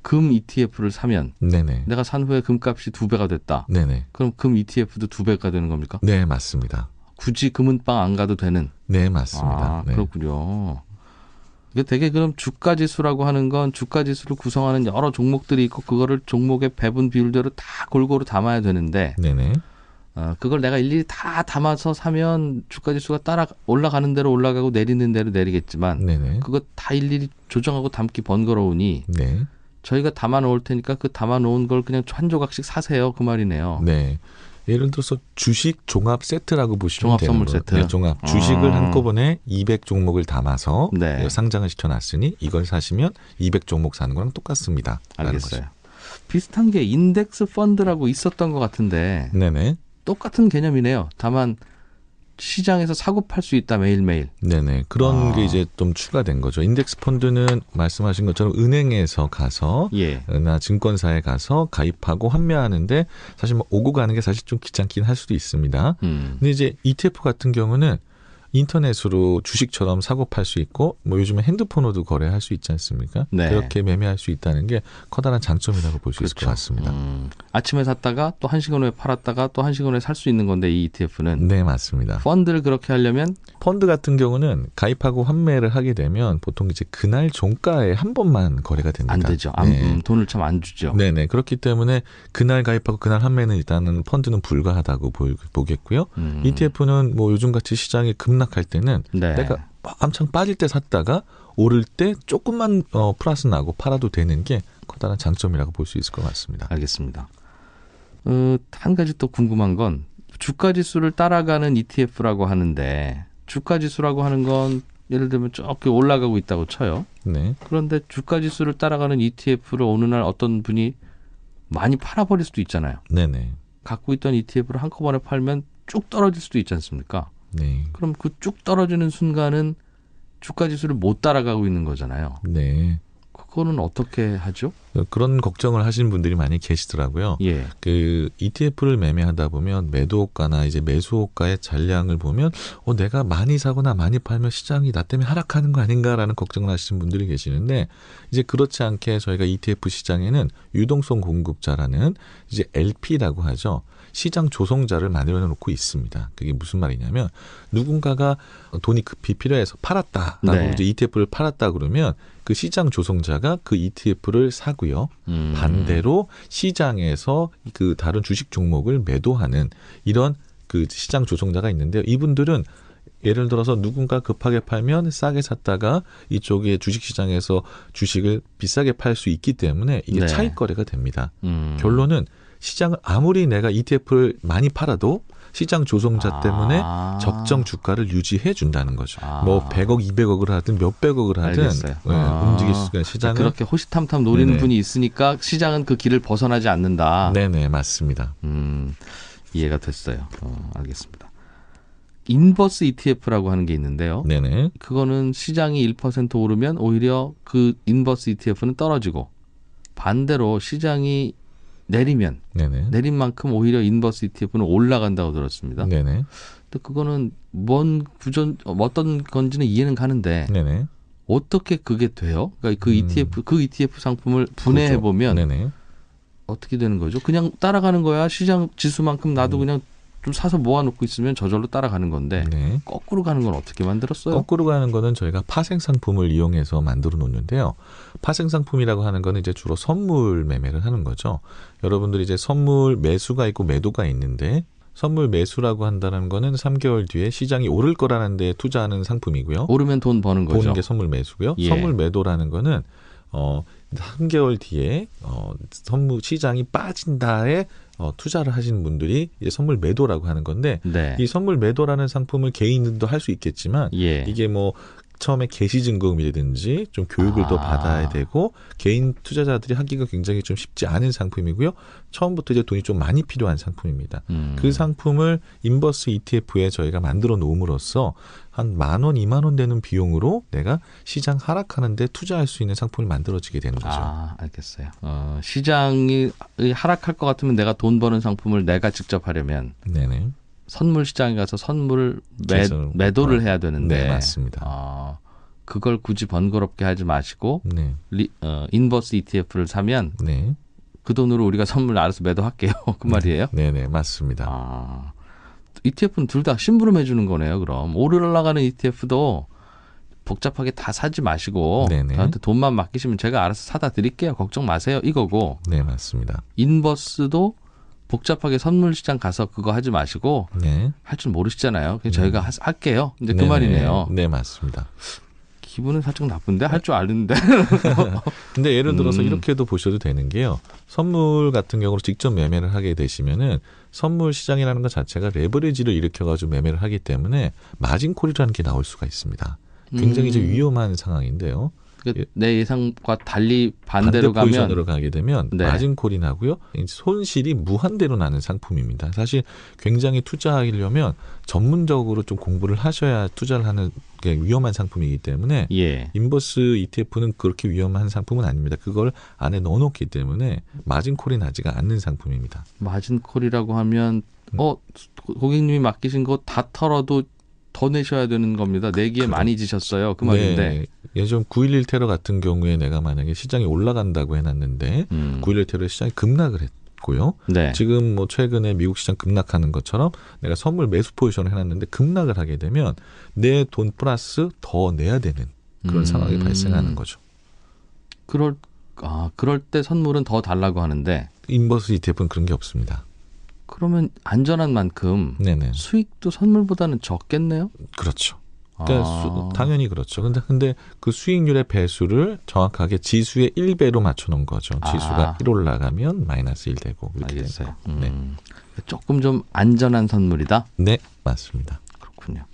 금 ETF를 사면 네네. 내가 산 후에 금값이 2배가 됐다. 네네. 그럼 금 ETF도 2배가 되는 겁니까? 네, 맞습니다. 굳이 금은방 안 가도 되는. 네, 맞습니다. 네. 그렇군요. 이게 되게 그럼 주가지수라고 하는 건 주가지수를 구성하는 여러 종목들이 있고 그거를 종목의 배분 비율대로 다 골고루 담아야 되는데 네네. 그걸 내가 일일이 다 담아서 사면 주가지수가 따라 올라가는 대로 올라가고 내리는 대로 내리겠지만 네네. 그거 다 일일이 조정하고 담기 번거로우니 네. 저희가 담아 놓을 테니까 그 담아 놓은 걸 그냥 한 조각씩 사세요. 그 말이네요. 네. 예를 들어서 주식 종합 세트라고 보시면 종합 되는 선물 거예요. 세트. 네, 종합 주식을 한꺼번에 200종목을 담아서 네. 상장을 시켜놨으니 이걸 사시면 200종목 사는 거랑 똑같습니다. 알겠어요. 비슷한 게 인덱스 펀드라고 있었던 것 같은데 네네. 똑같은 개념이네요. 다만 시장에서 사고 팔 수 있다 매일매일. 네네. 그런 게 이제 좀 추가된 거죠. 인덱스 펀드는 말씀하신 것처럼 은행에서 가서 예. 나 증권사에 가서 가입하고 환매하는데 사실 뭐 오고 가는 게 사실 좀 귀찮긴 할 수도 있습니다. 근데 이제 ETF 같은 경우는 인터넷으로 주식처럼 사고 팔 수 있고 뭐 요즘에 핸드폰으로도 거래할 수 있지 않습니까? 네. 그렇게 매매할 수 있다는 게 커다란 장점이라고 볼 수 있을 것 같습니다. 아침에 샀다가 또 1시간 후에 팔았다가 또 1시간 후에 살 수 있는 건데 이 ETF는 네, 맞습니다. 펀드를 그렇게 하려면 펀드 같은 경우는 가입하고 환매를 하게 되면 보통 이제 그날 종가에 한 번만 거래가 됩니다. 안 되죠. 네. 돈을 참 안 주죠. 네네. 그렇기 때문에 그날 가입하고 그날 환매는 일단은 펀드는 불가하다고 보겠고요. ETF는 뭐 요즘같이 시장이 급락할 때는 네. 내가 한창 빠질 때 샀다가 오를 때 조금만 플러스 나고 팔아도 되는 게 커다란 장점이라고 볼 수 있을 것 같습니다. 알겠습니다. 한 가지 또 궁금한 건 주가 지수를 따라가는 ETF라고 하는데 주가 지수라고 하는 건 예를 들면 조금 올라가고 있다고 쳐요. 네. 그런데 주가 지수를 따라가는 ETF를 어느 날 어떤 분이 많이 팔아버릴 수도 있잖아요. 네네. 갖고 있던 ETF를 한꺼번에 팔면 쭉 떨어질 수도 있지 않습니까? 네. 그럼 그 쭉 떨어지는 순간은 주가 지수를 못 따라가고 있는 거잖아요. 네. 그거는 어떻게 하죠? 그런 걱정을 하시는 분들이 많이 계시더라고요. 예. 그 ETF를 매매하다 보면 매도호가나 이제 매수호가의 잔량을 보면 내가 많이 사거나 많이 팔면 시장이 나 때문에 하락하는 거 아닌가라는 걱정을 하시는 분들이 계시는데 이제 그렇지 않게 저희가 ETF 시장에는 유동성 공급자라는 이제 LP라고 하죠. 시장 조성자를 만들어 놓고 있습니다. 그게 무슨 말이냐면 누군가가 돈이 급히 필요해서 팔았다라고 네. 이제 ETF를 팔았다 그러면 그 시장 조성자가 그 ETF를 사고요. 반대로 시장에서 그 다른 주식 종목을 매도하는 이런 그 시장 조성자가 있는데요. 이분들은 예를 들어서 누군가 급하게 팔면 싸게 샀다가 이쪽에 주식시장에서 주식을 비싸게 팔 수 있기 때문에 이게 네. 차익 거래가 됩니다. 결론은 시장을 아무리 내가 ETF를 많이 팔아도 시장 조성자 때문에 적정 주가를 유지해 준다는 거죠. 뭐 100억, 200억을 하든 몇백억을 하든 알겠어요. 움직일 수가 시장은 그렇게 호시탐탐 노리는 네네. 분이 있으니까 시장은 그 길을 벗어나지 않는다. 네네 맞습니다. 이해가 됐어요. 알겠습니다. 인버스 ETF라고 하는 게 있는데요. 네네. 그거는 시장이 1% 오르면 오히려 그 인버스 ETF는 떨어지고 반대로 시장이 내리면 네네. 내린 만큼 오히려 인버스 ETF는 올라간다고 들었습니다. 네네. 근데 그거는 뭔 어떤 건지는 이해는 가는데 네네. 어떻게 그게 돼요? 그러니까 그 ETF 상품을 분해해 보면 네네. 어떻게 되는 거죠? 그냥 따라가는 거야. 시장 지수만큼 나도 그냥 좀 사서 모아놓고 있으면 저절로 따라가는 건데 네. 거꾸로 가는 건 어떻게 만들었어요? 거꾸로 가는 거는 저희가 파생 상품을 이용해서 만들어 놓는데요. 파생 상품이라고 하는 거는 이제 주로 선물 매매를 하는 거죠. 여러분들이 이제 선물 매수가 있고 매도가 있는데 선물 매수라고 한다는 거는 3개월 뒤에 시장이 오를 거라는 데 투자하는 상품이고요. 오르면 돈 버는 거죠. 보는 게 선물 매수고요. 예. 선물 매도라는 거는 3개월 뒤에 선물 시장이 빠진다에 투자를 하시는 분들이 이제 선물 매도라고 하는 건데 네. 이 선물 매도라는 상품을 개인도 할 수 있겠지만 예. 이게 뭐 처음에 개시증금이라든지 좀 교육을 더 받아야 되고 개인 투자자들이 하기가 굉장히 좀 쉽지 않은 상품이고요. 처음부터 이제 돈이 좀 많이 필요한 상품입니다. 그 상품을 인버스 ETF에 저희가 만들어 놓음으로써 한 10,000원, 20,000원 되는 비용으로 내가 시장 하락하는데 투자할 수 있는 상품이 만들어지게 되는 거죠. 알겠어요. 시장이 하락할 것 같으면 내가 돈 버는 상품을 내가 직접 하려면 네네. 선물 시장에 가서 선물을 계속 매도를 해야 되는데 네, 맞습니다. 그걸 굳이 번거롭게 하지 마시고 네. 인버스 ETF를 사면 네. 그 돈으로 우리가 선물 알아서 매도할게요. 그 말이에요? 네네, 맞습니다. ETF는 둘 다 심부름 해주는 거네요. 그럼 올라가는 ETF도 복잡하게 다 사지 마시고 네네. 저한테 돈만 맡기시면 제가 알아서 사다 드릴게요. 걱정 마세요. 이거고 네, 맞습니다. 인버스도 복잡하게 선물 시장 가서 그거 하지 마시고 네. 할 줄 모르시잖아요. 그냥 저희가 할게요. 이제 그 네네. 말이네요. 네, 맞습니다. 기분은 살짝 나쁜데 할 줄 아는데. 근데 예를 들어서 이렇게도 보셔도 되는 게요. 선물 같은 경우로 직접 매매를 하게 되시면은 선물 시장이라는 것 자체가 레버리지를 일으켜가지고 매매를 하기 때문에 마진콜이라는 게 나올 수가 있습니다. 굉장히 좀 위험한 상황인데요. 그러니까 내 예상과 달리 반대로 가면 포지션으로 가게 되면 네. 마진콜이 나고요. 손실이 무한대로 나는 상품입니다. 사실 굉장히 투자하려면 전문적으로 좀 공부를 하셔야 투자를 하는 게 위험한 상품이기 때문에 예. 인버스 ETF는 그렇게 위험한 상품은 아닙니다. 그걸 안에 넣어놓기 때문에 마진콜이 나지가 않는 상품입니다. 마진콜이라고 하면 고객님이 맡기신 거 다 털어도 더 내셔야 되는 겁니다. 내기에 많이 지셨어요. 그 말인데. 네. 예전 9.11 테러 같은 경우에 내가 만약에 시장이 올라간다고 해놨는데 9.11 테러에 시장이 급락을 했고요. 네. 지금 뭐 최근에 미국 시장 급락하는 것처럼 내가 선물 매수 포지션을 해놨는데 급락을 하게 되면 내 돈 플러스 더 내야 되는 그런 상황이 발생하는 거죠. 그럴 때 선물은 더 달라고 하는데 인버스 ETF는 그런 게 없습니다. 그러면 안전한 만큼 네네. 수익도 선물보다는 적겠네요? 그렇죠. 그러니까 당연히 그렇죠. 근데 그 수익률의 배수를 정확하게 지수의 1배로 맞춰놓은 거죠. 지수가 1 올라가면 마이너스 1 되고. 알겠어요. 네. 조금 좀 안전한 선물이다? 네, 맞습니다. 그렇군요.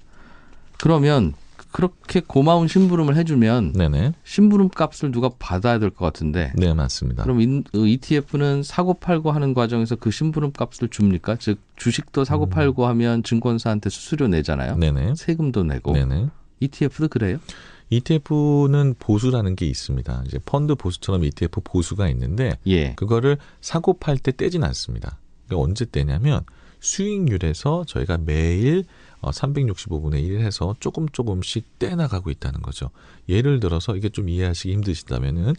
그러면 그렇게 고마운 심부름을 해주면 네네. 심부름 값을 누가 받아야 될 것 같은데 네, 맞습니다. 그럼 ETF는 사고 팔고 하는 과정에서 그 심부름 값을 줍니까? 즉 주식도 사고 팔고 하면 증권사한테 수수료 내잖아요. 네네. 세금도 내고. 네네. ETF도 그래요? ETF는 보수라는 게 있습니다. 이제 펀드 보수처럼 ETF 보수가 있는데 예. 그거를 사고 팔 때 떼진 않습니다. 그러니까 언제 떼냐면 수익률에서 저희가 매일 365분의 1 해서 조금씩 떼나가고 있다는 거죠. 예를 들어서 이게 좀 이해하시기 힘드시다면은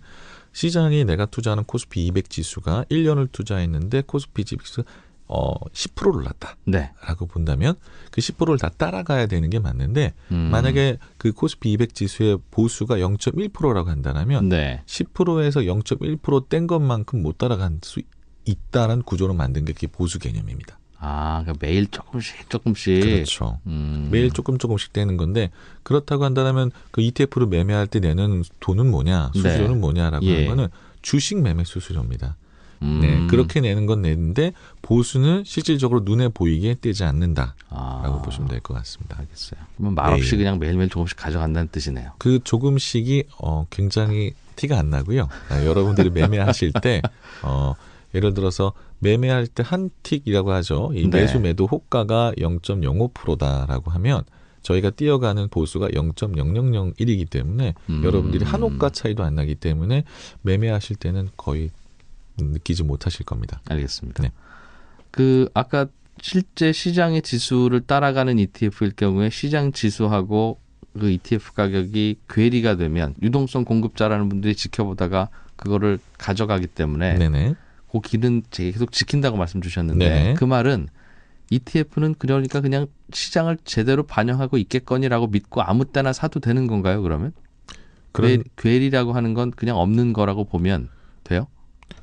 시장에 내가 투자하는 코스피 200 지수가 1년을 투자했는데 코스피 지수가 10% 올랐다. 네. 라고 본다면 그 10%를 다 따라가야 되는 게 맞는데 만약에 그 코스피 200 지수의 보수가 0.1%라고 한다면 네. 10%에서 0.1% 뗀 것만큼 못 따라갈 수 있다는 구조로 만든 게 그게 보수 개념입니다. 그러니까 매일 조금씩. 그렇죠. 매일 조금씩 떼는 건데 그렇다고 한다면 그 ETF로 매매할 때 내는 돈은 뭐냐, 수수료는 네. 뭐냐라고 예. 하는 거는 주식 매매 수수료입니다. 네, 그렇게 내는 건 내는데 보수는 실질적으로 눈에 보이게 떼지 않는다라고 보시면 될 것 같습니다. 알겠어요. 그러면 말없이 네. 그냥 매일매일 조금씩 가져간다는 뜻이네요. 그 조금씩이 굉장히 티가 안 나고요. 여러분들이 매매하실 때 예를 들어서 매매할 때 한 틱이라고 하죠. 이 네. 매수 매도 호가가 0.05%다라고 하면 저희가 뛰어가는 보수가 0.0001이기 때문에 여러분들이 한 호가 차이도 안 나기 때문에 매매하실 때는 거의 느끼지 못하실 겁니다. 알겠습니다. 네. 그 아까 실제 시장의 지수를 따라가는 ETF일 경우에 시장 지수하고 그 ETF 가격이 괴리가 되면 유동성 공급자라는 분들이 지켜보다가 그거를 가져가기 때문에 네네. 그 길은 계속 지킨다고 말씀 주셨는데 네네. 그 말은 ETF는 그러니까 그냥 시장을 제대로 반영하고 있겠거니라고 믿고 아무 때나 사도 되는 건가요? 그러면 괴리라고 하는 건 그냥 없는 거라고 보면 돼요?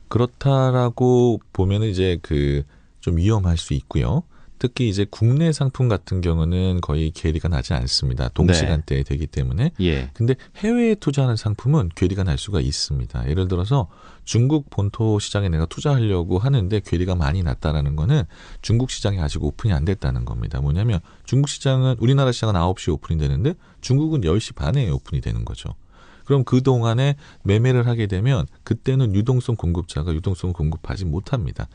그렇다라고 보면은 이제 그 좀 위험할 수 있고요. 특히 이제 국내 상품 같은 경우는 거의 괴리가 나지 않습니다. 동시간대에 되기 때문에. 예. 근데 해외에 투자하는 상품은 괴리가 날 수가 있습니다. 예를 들어서 중국 본토 시장에 내가 투자하려고 하는데 괴리가 많이 났다라는 거는 중국 시장이 아직 오픈이 안 됐다는 겁니다. 뭐냐면 중국 시장은 우리나라 시장은 9시에 오픈이 되는데 중국은 10시 반에 오픈이 되는 거죠. 그럼 그동안에 매매를 하게 되면 그때는 유동성 공급자가 유동성을 공급하지 못합니다.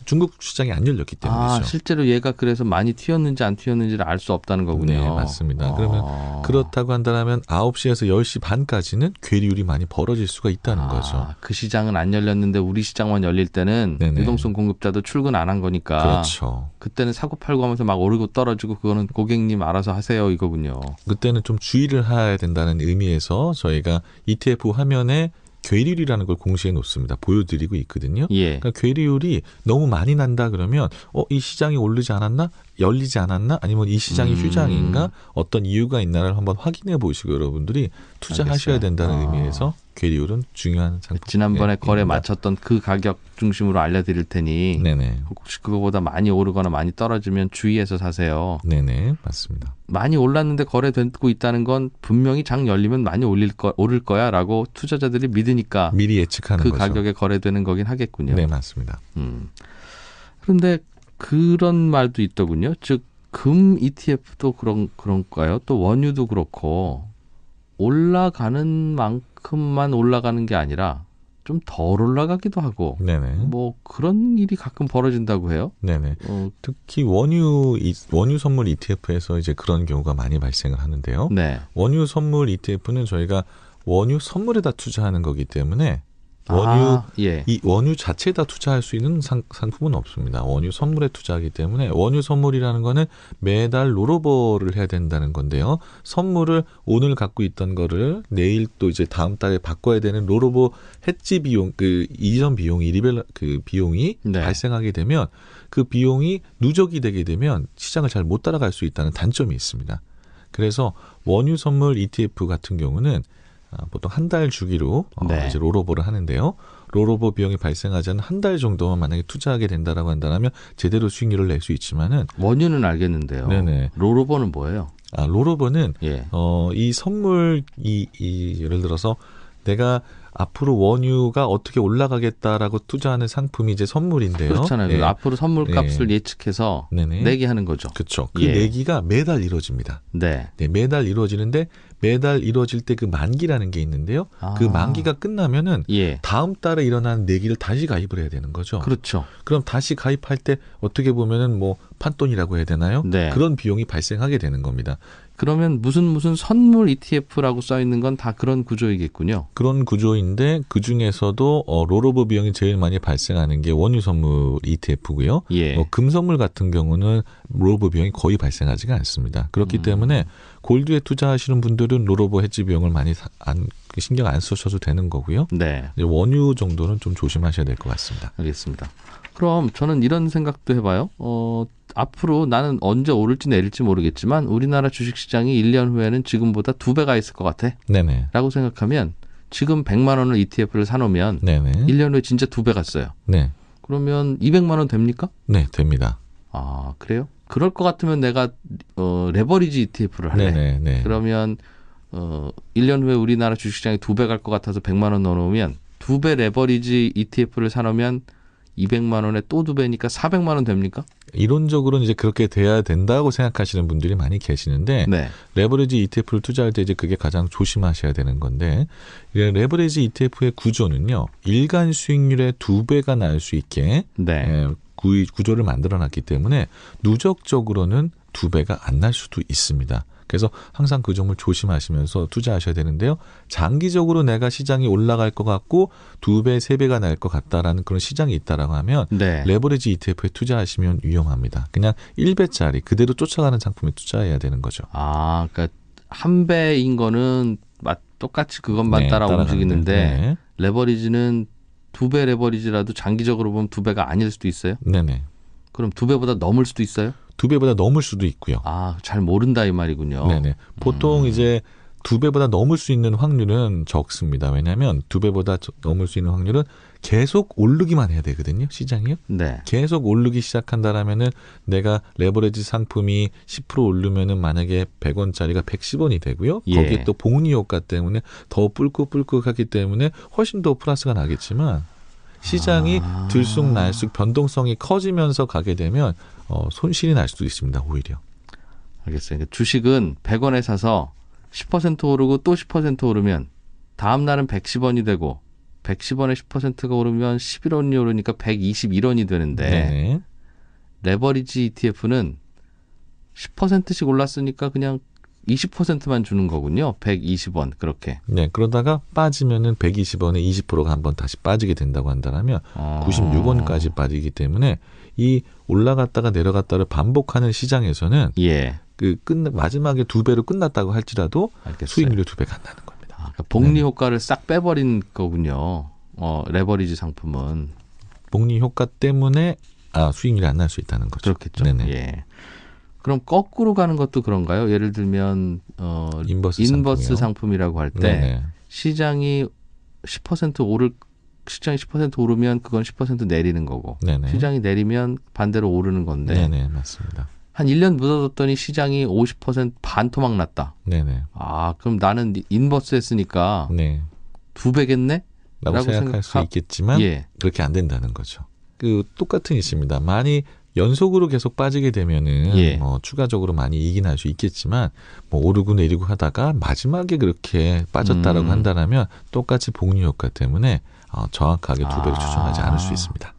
중국 시장이 안 열렸기 때문이죠. 실제로 얘가 그래서 많이 튀었는지 안 튀었는지를 알 수 없다는 거군요. 네, 맞습니다. 그러면 그렇다고 한다면 9시에서 10시 반까지는 괴리율이 많이 벌어질 수가 있다는 거죠. 그 시장은 안 열렸는데 우리 시장만 열릴 때는 네네. 유동성 공급자도 출근 안 한 거니까 그렇죠. 그때는 사고 팔고 하면서 막 오르고 떨어지고 그거는 고객님 알아서 하세요 이거군요. 그때는 좀 주의를 해야 된다는 의미에서 저희가 ETF 화면에 괴리율이라는 걸 공시해 놓습니다. 보여드리고 있거든요. 예. 그러니까 괴리율이 너무 많이 난다 그러면 이 시장이 오르지 않았나? 열리지 않았나? 아니면 이 시장이 휴장인가? 어떤 이유가 있나를 한번 확인해 보시고 여러분들이 투자하셔야 알겠어요. 된다는 의미에서 괴리율은 중요한 상품. 지난번에 거래 입니다. 마쳤던 그 가격 중심으로 알려드릴 테니 네네. 혹시 그거보다 많이 오르거나 많이 떨어지면 주의해서 사세요. 네네. 맞습니다. 많이 올랐는데 거래되고 있다는 건 분명히 장 열리면 많이 오를 거야라고 투자자들이 믿으니까 미리 예측하는 그 거죠. 가격에 거래되는 거긴 하겠군요. 네, 맞습니다. 그런데 그런 말도 있더군요. 즉 금 ETF도 그런가요? 또 원유도 그렇고 올라가는 만큼만 올라가는 게 아니라 좀 덜 올라가기도 하고 네네. 뭐 그런 일이 가끔 벌어진다고 해요. 네네. 특히 원유 선물 ETF에서 이제 그런 경우가 많이 발생을 하는데요. 네. 원유 선물 ETF는 저희가 원유 선물에다 투자하는 거기 때문에 원유 예. 이 원유 자체에다 투자할 수 있는 상품은 없습니다. 원유 선물에 투자하기 때문에 원유 선물이라는 거는 매달 롤오버를 해야 된다는 건데요. 선물을 오늘 갖고 있던 거를 내일 또 이제 다음 달에 바꿔야 되는 롤오버 해지 비용, 그 이전 비용이 그 비용이 네. 발생하게 되면 그 비용이 누적이 되게 되면 시장을 잘 못 따라갈 수 있다는 단점이 있습니다. 그래서 원유 선물 ETF 같은 경우는 보통 한 달 주기로 네. 이제 롤오버를 하는데요. 롤오버 비용이 발생하지 않은 한 달 정도만 만약에 투자하게 된다라고 한다면 제대로 수익률을 낼 수 있지만은 원유는 알겠는데요. 네네. 롤오버는 뭐예요? 롤오버는 예. 이 선물 이 예를 들어서 내가 앞으로 원유가 어떻게 올라가겠다라고 투자하는 상품이 이제 선물인데요. 그렇잖아요. 네. 앞으로 선물값을 예측해서 네네. 내기하는 거죠. 그렇죠. 그 예. 내기가 매달 이루어집니다. 네. 네, 매달 이루어지는데 매달 이루어질 때 그 만기라는 게 있는데요. 그 만기가 끝나면은 예. 다음 달에 일어난 내기를 다시 가입을 해야 되는 거죠. 그렇죠. 그럼 다시 가입할 때 어떻게 보면은 뭐 판돈이라고 해야 되나요? 네. 그런 비용이 발생하게 되는 겁니다. 그러면 무슨 선물 ETF라고 써 있는 건 다 그런 구조이겠군요. 그런 구조인데 그 중에서도 롤오버 비용이 제일 많이 발생하는 게 원유 선물 ETF고요. 예. 금 선물 같은 경우는 롤오버 비용이 거의 발생하지가 않습니다. 그렇기 때문에 골드에 투자하시는 분들은 롤오버 해지 비용을 많이 신경 안 쓰셔도 되는 거고요. 네. 이제 원유 정도는 좀 조심하셔야 될 것 같습니다. 알겠습니다. 그럼 저는 이런 생각도 해봐요. 앞으로 나는 언제 오를지 내릴지 모르겠지만 우리나라 주식시장이 1년 후에는 지금보다 2배가 있을 것 같아. 네네. 라고 생각하면 지금 100만 원을 ETF를 사놓으면 네네. 1년 후에 진짜 2배가 써요. 네. 그러면 200만 원 됩니까? 네, 됩니다. 아, 그래요? 그럴 것 같으면 내가 레버리지 ETF를 할래. 네네. 그러면 1년 후에 우리나라 주식시장이 2배 갈 것 같아서 100만 원 넣어놓으면 2배 레버리지 ETF를 사놓으면 200만 원에 또 2배니까 400만 원 됩니까? 이론적으로는 이제 그렇게 돼야 된다고 생각하시는 분들이 많이 계시는데 네. 레버리지 ETF를 투자할 때 이제 그게 가장 조심하셔야 되는 건데 레버리지 ETF의 구조는요. 일간 수익률의 2배가 날 수 있게 네. 구조를 만들어놨기 때문에 누적적으로는 2배가 안 날 수도 있습니다. 그래서 항상 그 점을 조심하시면서 투자하셔야 되는데요. 장기적으로 내가 시장이 올라갈 것 같고 2배, 3배가 날 것 같다라는 그런 시장이 있다라고 하면 네. 레버리지 ETF에 투자하시면 위험합니다. 그냥 1배짜리 그대로 쫓아가는 상품에 투자해야 되는 거죠. 아, 그러니까 한 배인 거는 똑같이 그것만 네, 따라 따라가는데. 움직이는데 네. 레버리지는 2배 레버리지라도 장기적으로 보면 2배가 아닐 수도 있어요? 네네. 그럼 2배보다 넘을 수도 있어요? 2배보다 넘을 수도 있고요. 아, 잘 모른다 이 말이군요. 네네. 보통 이제 2배보다 넘을 수 있는 확률은 적습니다. 왜냐하면 2배보다 넘을 수 있는 확률은 계속 오르기만 해야 되거든요. 시장이요. 네. 계속 오르기 시작한다라면은 내가 레버리지 상품이 10% 오르면은 만약에 100원짜리가 110원이 되고요. 예. 거기에 또 복리 효과 때문에 더 뿔긋뿔긋하기 때문에 훨씬 더 플러스가 나겠지만 시장이 들쑥날쑥 변동성이 커지면서 가게 되면 손실이 날 수도 있습니다. 오히려. 알겠어요. 그러니까 주식은 100원에 사서 10% 오르고 또 10% 오르면 다음 날은 110원이 되고 110원에 10%가 오르면 11원이 오르니까 121원이 되는데 네. 레버리지 ETF는 10%씩 올랐으니까 그냥 20%만 주는 거군요. 120원 그렇게. 네, 그러다가 빠지면은 120원에 20%가 한번 다시 빠지게 된다고 한다면 96원까지 빠지기 때문에 이 올라갔다가 내려갔다를 반복하는 시장에서는 예. 마지막에 2배로 끝났다고 할지라도 알겠어요. 수익률이 2배가 안 나는 겁니다. 그러니까 복리 효과를 싹 빼버린 거군요. 레버리지 상품은. 복리 효과 때문에 수익률이 안 날 수 있다는 거죠. 그렇겠죠. 네네. 예. 그럼 거꾸로 가는 것도 그런가요? 예를 들면 인버스 상품이라고 할 때 시장이 10% 오르면 그건 10% 내리는 거고 네네. 시장이 내리면 반대로 오르는 건데 네네, 맞습니다. 한 1년 묻어뒀더니 시장이 50% 반토막 났다. 네네. 아, 그럼 나는 인버스 했으니까 네. 2배겠네? 라고 생각할 수 있겠지만 예. 그렇게 안 된다는 거죠. 그 똑같은 있습니다. 많이 연속으로 계속 빠지게 되면은 예. 뭐 추가적으로 많이 이익이 날 수 있겠지만 뭐 오르고 내리고 하다가 마지막에 그렇게 빠졌다라고 한다면 똑같이 복리 효과 때문에 정확하게 2배를 추정하지 않을 수 있습니다.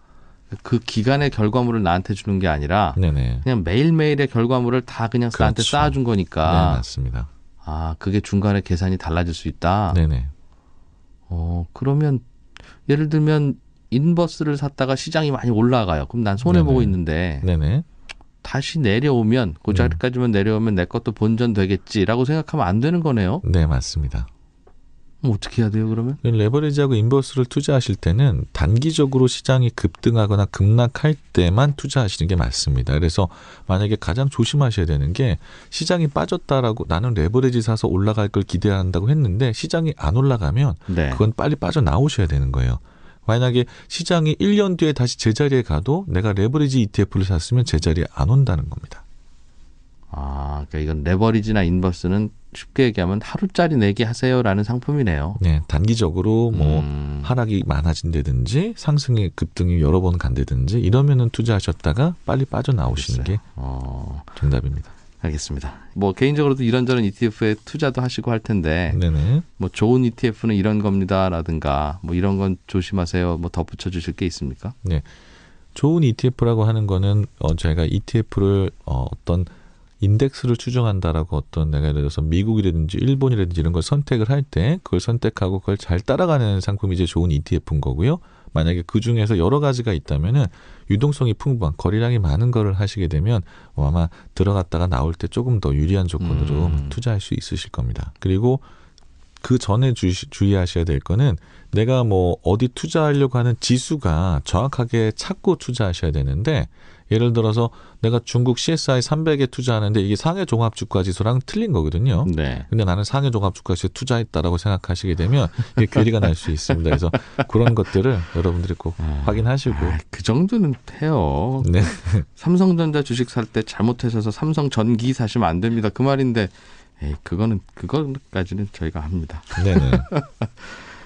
그 기간의 결과물을 나한테 주는 게 아니라 네네. 그냥 매일매일의 결과물을 다 그냥 나한테 그렇죠. 쌓아준 네, 거니까 맞습니다. 아, 그게 중간에 계산이 달라질 수 있다. 네네. 그러면 예를 들면 인버스를 샀다가 시장이 많이 올라가요. 그럼 난 손해보고 있는데 네네. 다시 내려오면 그 자리까지만 내려오면 내 것도 본전 되겠지라고 생각하면 안 되는 거네요. 네, 맞습니다. 그럼 어떻게 해야 돼요, 그러면? 레버리지하고 인버스를 투자하실 때는 단기적으로 시장이 급등하거나 급락할 때만 투자하시는 게 맞습니다. 그래서 만약에 가장 조심하셔야 되는 게 시장이 빠졌다라고 나는 레버리지 사서 올라갈 걸 기대한다고 했는데 시장이 안 올라가면 네. 그건 빨리 빠져나오셔야 되는 거예요. 만약에 시장이 1년 뒤에 다시 제자리에 가도 내가 레버리지 ETF를 샀으면 제자리에 안 온다는 겁니다. 아, 그러니까 이건 레버리지나 인버스는 쉽게 얘기하면 하루짜리 내기 하세요라는 상품이네요. 네, 단기적으로 뭐 하락이 많아진다든지 상승의 급등이 여러 번 간다든지 이러면은 투자하셨다가 빨리 빠져나오시는 게 정답입니다. 알겠습니다. 뭐 개인적으로도 이런저런 ETF에 투자도 하시고 할 텐데 네네. 뭐 좋은 ETF는 이런 겁니다라든가 뭐 이런 건 조심하세요. 뭐 덧붙여 주실 게 있습니까? 네, 좋은 ETF라고 하는 거는 저희가 ETF를 어떤 인덱스를 추정한다라고 어떤 내가 예를 들어서 미국이라든지 일본이라든지 이런 걸 선택을 할 때 그걸 선택하고 그걸 잘 따라가는 상품이 이제 좋은 ETF인 거고요. 만약에 그 중에서 여러 가지가 있다면은 유동성이 풍부한 거래량이 많은 거를 하시게 되면 아마 들어갔다가 나올 때 조금 더 유리한 조건으로 투자할 수 있으실 겁니다. 그리고 그 전에 주의하셔야 될 거는 내가 뭐 어디 투자하려고 하는 지수가 정확하게 찾고 투자하셔야 되는데 예를 들어서 내가 중국 CSI 300에 투자하는데 이게 상해 종합주가 지수랑 틀린 거거든요. 네. 근데 나는 상해 종합주가 지수에 투자했다라고 생각하시게 되면 이게 괴리가 날 수 있습니다. 그래서 그런 것들을 여러분들이 꼭 확인하시고. 그 정도는 해요. 네. 삼성전자 주식 살 때 잘못하셔서 삼성전기 사시면 안 됩니다. 그 말인데 그거까지는 저희가 합니다. 네네.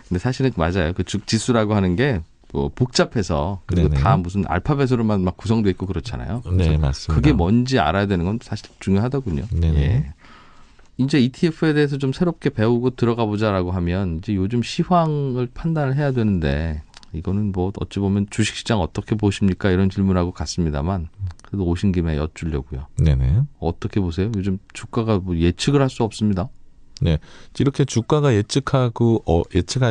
근데 사실은 맞아요. 그 지수라고 하는 게 뭐 복잡해서 그리고 네네. 다 무슨 알파벳으로만 막 구성되어 있고 그렇잖아요. 네, 맞습니다. 그게 뭔지 알아야 되는 건 사실 중요하더군요. 네네. 예. 이제 ETF에 대해서 좀 새롭게 배우고 들어가 보자라고 하면 이제 요즘 시황을 판단을 해야 되는데 이거는 뭐 어찌 보면 주식시장 어떻게 보십니까? 이런 질문하고 같습니다만 그래도 오신 김에 여쭈려고요. 네네. 어떻게 보세요? 요즘 주가가 뭐 예측을 할 수 없습니다. 네, 이렇게 주가가 예측할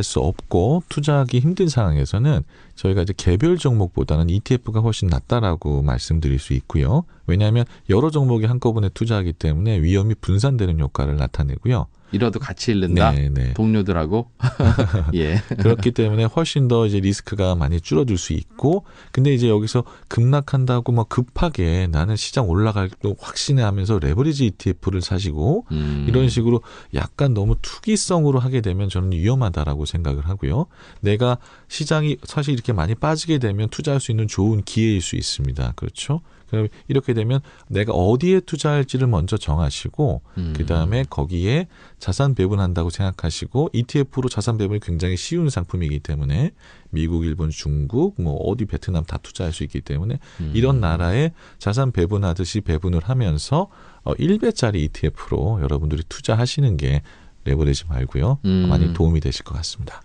수 없고 투자하기 힘든 상황에서는 저희가 이제 개별 종목보다는 ETF가 훨씬 낫다라고 말씀드릴 수 있고요. 왜냐하면 여러 종목이 한꺼번에 투자하기 때문에 위험이 분산되는 효과를 나타내고요. 이라도 같이 잃는다. 네. 동료들하고. 예. 그렇기 때문에 훨씬 더 이제 리스크가 많이 줄어들 수 있고, 근데 이제 여기서 급락한다고 막 급하게 나는 시장 올라갈 거 확신해 하면서 레버리지 ETF를 사시고 이런 식으로 약간 너무 투기성으로 하게 되면 저는 위험하다라고 생각을 하고요. 내가 시장이 사실 이렇게 많이 빠지게 되면 투자할 수 있는 좋은 기회일 수 있습니다. 그렇죠? 그럼 이렇게 되면 내가 어디에 투자할지를 먼저 정하시고 그다음에 거기에 자산 배분한다고 생각하시고 ETF로 자산 배분이 굉장히 쉬운 상품이기 때문에 미국, 일본, 중국, 뭐 어디 베트남 다 투자할 수 있기 때문에 이런 나라에 자산 배분하듯이 배분을 하면서 1배짜리 ETF로 여러분들이 투자하시는 게 레버리지 말고요. 많이 도움이 되실 것 같습니다.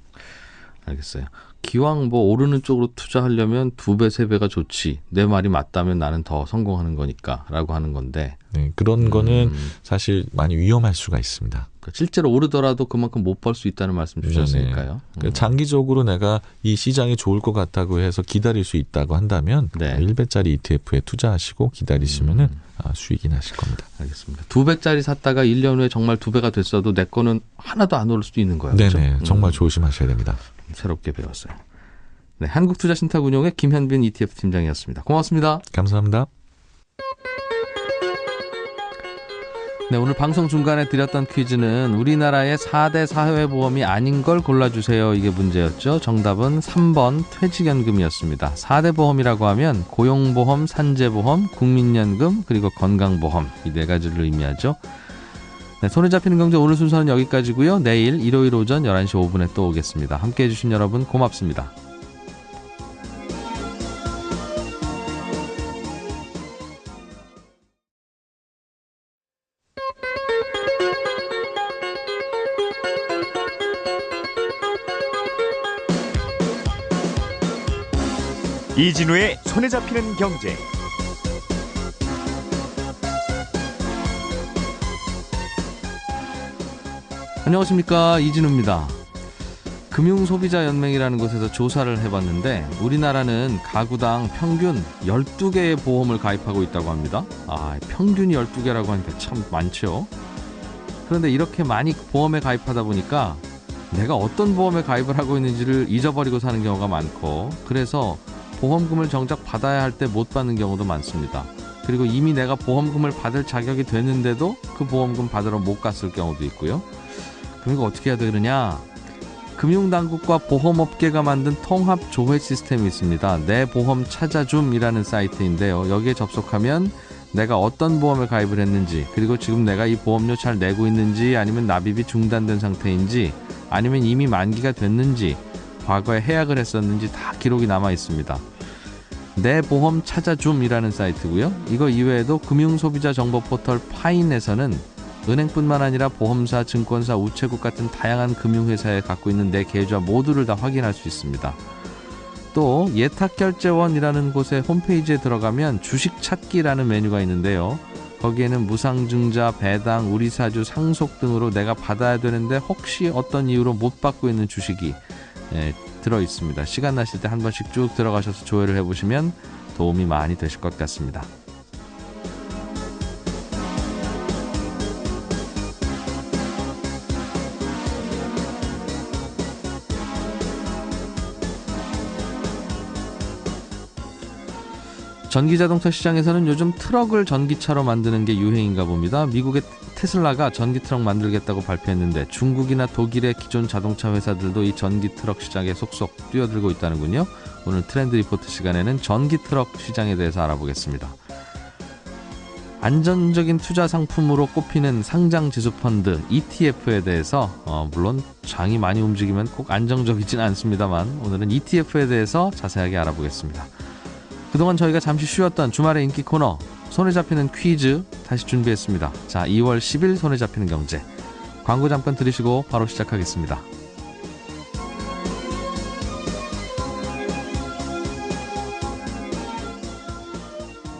알겠어요. 기왕 뭐 오르는 쪽으로 투자하려면 2배, 3배가 좋지. 내 말이 맞다면 나는 더 성공하는 거니까 라고 하는 건데. 네, 그런 거는 사실 많이 위험할 수가 있습니다. 실제로 오르더라도 그만큼 못 벌 수 있다는 말씀 주셨으니까요. 장기적으로 내가 이 시장이 좋을 것 같다고 해서 기다릴 수 있다고 한다면 네. 1배짜리 ETF에 투자하시고 기다리시면은 수익이 나실 겁니다. 알겠습니다. 2배짜리 샀다가 1년 후에 정말 2배가 됐어도 내 거는 하나도 안 오를 수도 있는 거예요. 네네. 그렇죠? 정말 조심하셔야 됩니다. 새롭게 배웠어요. 네, 한국투자신탁운용의 김현빈 ETF 팀장이었습니다. 고맙습니다. 감사합니다. 네, 오늘 방송 중간에 드렸던 퀴즈는 우리나라의 4대 사회보험이 아닌 걸 골라주세요. 이게 문제였죠. 정답은 3번 퇴직연금이었습니다. 4대 보험이라고 하면 고용보험, 산재보험, 국민연금, 그리고 건강보험 이 네 가지를 의미하죠. 네, 손에 잡히는 경제 오늘 순서는 여기까지고요. 내일 일요일 오전 11시 5분에 또 오겠습니다. 함께해 주신 여러분 고맙습니다. 이진우의 손에 잡히는 경제. 안녕하십니까, 이진우입니다. 금융소비자연맹이라는 곳에서 조사를 해봤는데 우리나라는 가구당 평균 12개의 보험을 가입하고 있다고 합니다. 평균이 12개라고 하니까 참 많죠. 그런데 이렇게 많이 보험에 가입하다 보니까 내가 어떤 보험에 가입을 하고 있는지를 잊어버리고 사는 경우가 많고, 그래서 보험금을 정작 받아야 할 때 못 받는 경우도 많습니다. 그리고 이미 내가 보험금을 받을 자격이 됐는데도 그 보험금 받으러 못 갔을 경우도 있고요. 그러니까 어떻게 해야 되느냐? 금융당국과 보험업계가 만든 통합조회 시스템이 있습니다. 내 보험 찾아줌이라는 사이트인데요. 여기에 접속하면 내가 어떤 보험에 가입을 했는지, 그리고 지금 내가 이 보험료 잘 내고 있는지, 아니면 납입이 중단된 상태인지, 아니면 이미 만기가 됐는지, 과거에 해약을 했었는지 다 기록이 남아 있습니다. 내 보험 찾아줌이라는 사이트고요. 이거 이외에도 금융소비자 정보 포털 파인에서는 은행뿐만 아니라 보험사, 증권사, 우체국 같은 다양한 금융회사에 갖고 있는 내 계좌 모두를 다 확인할 수 있습니다. 또 예탁결제원이라는 곳의 홈페이지에 들어가면 주식 찾기라는 메뉴가 있는데요. 거기에는 무상증자, 배당, 우리사주, 상속 등으로 내가 받아야 되는데 혹시 어떤 이유로 못 받고 있는 주식이 들어있습니다. 시간 나실 때 한 번씩 쭉 들어가셔서 조회를 해보시면 도움이 많이 되실 것 같습니다. 전기자동차 시장에서는 요즘 트럭을 전기차로 만드는 게 유행인가 봅니다. 미국의 테슬라가 전기트럭 만들겠다고 발표했는데 중국이나 독일의 기존 자동차 회사들도 이 전기트럭 시장에 속속 뛰어들고 있다는군요. 오늘 트렌드 리포트 시간에는 전기트럭 시장에 대해서 알아보겠습니다. 안전적인 투자 상품으로 꼽히는 상장지수펀드 ETF에 대해서 물론 장이 많이 움직이면 꼭 안정적이진 않습니다만 오늘은 ETF에 대해서 자세하게 알아보겠습니다. 그동안 저희가 잠시 쉬었던 주말의 인기 코너 손에 잡히는 퀴즈 다시 준비했습니다. 자, 2월 10일 손에 잡히는 경제. 광고 잠깐 들으시고 바로 시작하겠습니다.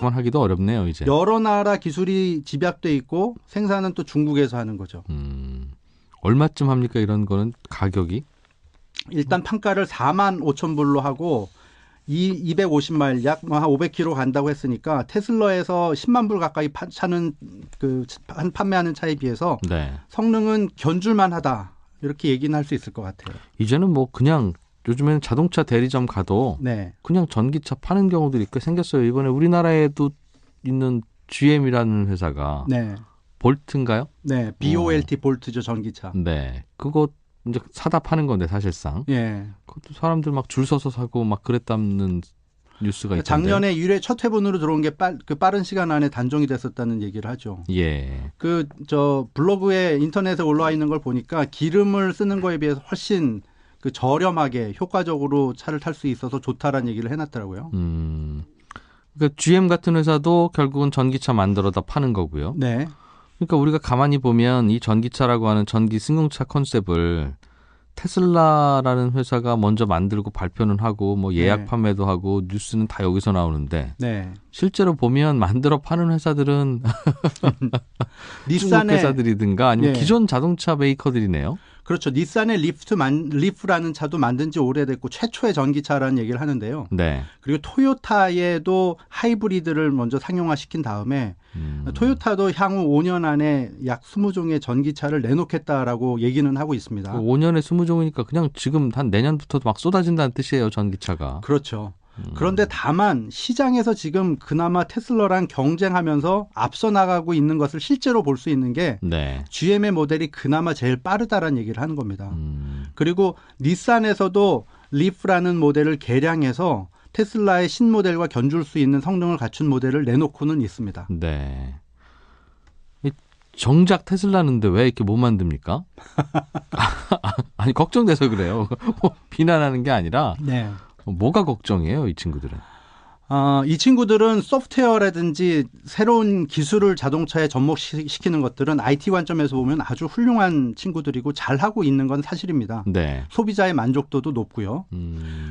하기도 어렵네요, 이제. 여러 나라 기술이 집약돼 있고 생산은 또 중국에서 하는 거죠. 얼마쯤 합니까, 이런 거는 가격이? 일단 판가를 4만 5천 불로 하고 250마일 약 한 500km 간다고 했으니까 테슬라에서 10만 불 가까이 판매하는 차에 비해서 네. 성능은 견줄만하다 이렇게 얘기는 할 수 있을 것 같아요. 이제는 뭐 그냥 요즘에는 자동차 대리점 가도 네. 그냥 전기차 파는 경우들이 꽤 생겼어요. 이번에 우리나라에도 있는 GM이라는 회사가 네. 볼트인가요? 네, BOLT 볼트죠, 전기차. 네, 그거 이제 사다 파는 건데 사실상. 예. 그것도 사람들 막 줄 서서 사고 막 그랬다는 뉴스가 있던데. 작년에 1회 첫 회분으로 들어온 게 빠른 시간 안에 단종이 됐었다는 얘기를 하죠. 예. 블로그에 인터넷에 올라와 있는 걸 보니까 기름을 쓰는 거에 비해서 훨씬 저렴하게 효과적으로 차를 탈 수 있어서 좋다라는 얘기를 해놨더라고요. 그러니까 GM 같은 회사도 결국은 전기차 만들어다 파는 거고요. 네. 그러니까 우리가 가만히 보면 이 전기차라고 하는 전기 승용차 컨셉을 테슬라라는 회사가 먼저 만들고 발표는 하고 뭐 예약 네. 판매도 하고 뉴스는 다 여기서 나오는데 네. 실제로 보면 만들어 파는 회사들은 중국 닛산의 회사들이든가 아니면 예. 기존 자동차 메이커들이네요. 그렇죠. 닛산의 리프라는 차도 만든 지 오래됐고 최초의 전기차라는 얘기를 하는데요. 네. 그리고 토요타에도 하이브리드를 먼저 상용화시킨 다음에 토요타도 향후 5년 안에 약 20종의 전기차를 내놓겠다라고 얘기는 하고 있습니다. 5년에 20종이니까 그냥 지금 한 내년부터 막 쏟아진다는 뜻이에요, 전기차가. 그렇죠. 그런데 다만 시장에서 지금 그나마 테슬라랑 경쟁하면서 앞서 나가고 있는 것을 실제로 볼 수 있는 게 네. GM의 모델이 그나마 제일 빠르다라는 얘기를 하는 겁니다. 그리고 닛산에서도 리프라는 모델을 개량해서 테슬라의 신모델과 견줄 수 있는 성능을 갖춘 모델을 내놓고는 있습니다. 네. 정작 테슬라는데 왜 이렇게 못 만듭니까? 아니 걱정돼서 그래요. 비난하는 게 아니라 네. 뭐가 걱정이에요, 이 친구들은? 이 친구들은 소프트웨어라든지 새로운 기술을 자동차에 접목시키는 것들은 IT 관점에서 보면 아주 훌륭한 친구들이고 잘하고 있는 건 사실입니다. 네. 소비자의 만족도도 높고요.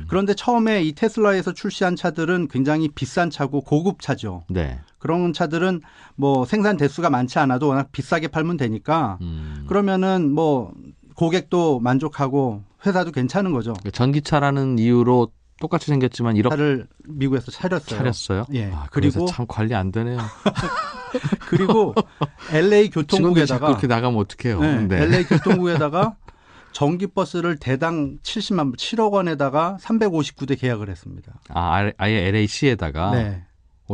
그런데 처음에 이 테슬라에서 출시한 차들은 굉장히 비싼 차고 고급 차죠. 네. 그런 차들은 뭐 생산 대수가 많지 않아도 워낙 비싸게 팔면 되니까 그러면은 뭐 고객도 만족하고 회사도 괜찮은 거죠. 전기차라는 이유로 똑같이 생겼지만 이렇게 차를 미국에서 차렸어요. 예. 그리고 그래서 참 관리 안 되네요. 그리고 LA 직원들이 교통국에다가 그렇게 나가면 어떡해요. 네, 네. LA 교통국에다가 전기 버스를 대당 70만 불, 7억 원에다가 359대 계약을 했습니다. 아예 LAC에다가 네.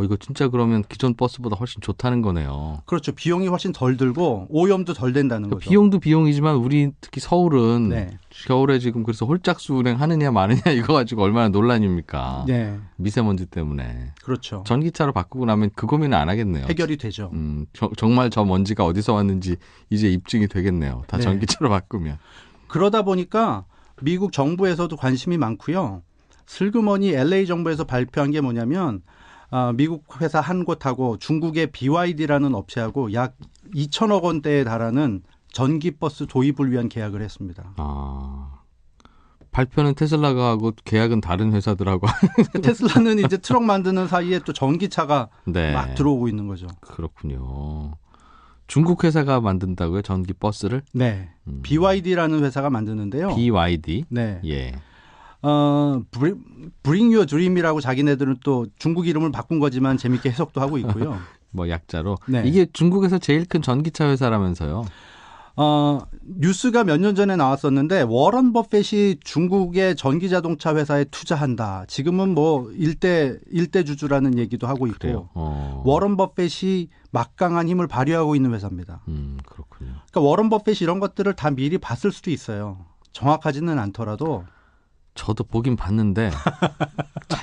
이거 진짜 그러면 기존 버스보다 훨씬 좋다는 거네요. 그렇죠. 비용이 훨씬 덜 들고 오염도 덜 된다는 거죠. 비용도 비용이지만 우리 특히 서울은 네. 겨울에 지금 그래서 홀짝수 운행하느냐 마느냐 이거 가지고 얼마나 논란입니까? 네. 미세먼지 때문에. 그렇죠. 전기차로 바꾸고 나면 그 고민은 안 하겠네요. 해결이 되죠. 정말 저 먼지가 어디서 왔는지 이제 입증이 되겠네요. 다 네. 전기차로 바꾸면. 그러다 보니까 미국 정부에서도 관심이 많고요. 슬그머니 LA 정부에서 발표한 게 뭐냐면 미국 회사 한 곳하고 중국의 BYD라는 업체하고 약 2천억 원대에 달하는 전기버스 도입을 위한 계약을 했습니다. 발표는 테슬라가 하고 계약은 다른 회사들하고. 테슬라는 이제 트럭 만드는 사이에 또 전기차가 네. 막 들어오고 있는 거죠. 그렇군요. 중국 회사가 만든다고요? 전기버스를? 네. BYD라는 회사가 만드는데요. BYD? 네. 예. Bring Your Dream이라고 자기네들은 또 중국 이름을 바꾼 거지만 재밌게 해석도 하고 있고요. 뭐 약자로. 네. 이게 중국에서 제일 큰 전기차 회사라면서요. 뉴스가 몇 년 전에 나왔었는데 워런 버핏이 중국의 전기자동차 회사에 투자한다. 지금은 뭐 일대 주주라는 얘기도 하고 있고. 그래요. 워런 버핏이 막강한 힘을 발휘하고 있는 회사입니다. 그렇군요. 그러니까 워런 버핏이 이런 것들을 다 미리 봤을 수도 있어요. 정확하지는 않더라도. 저도 보긴 봤는데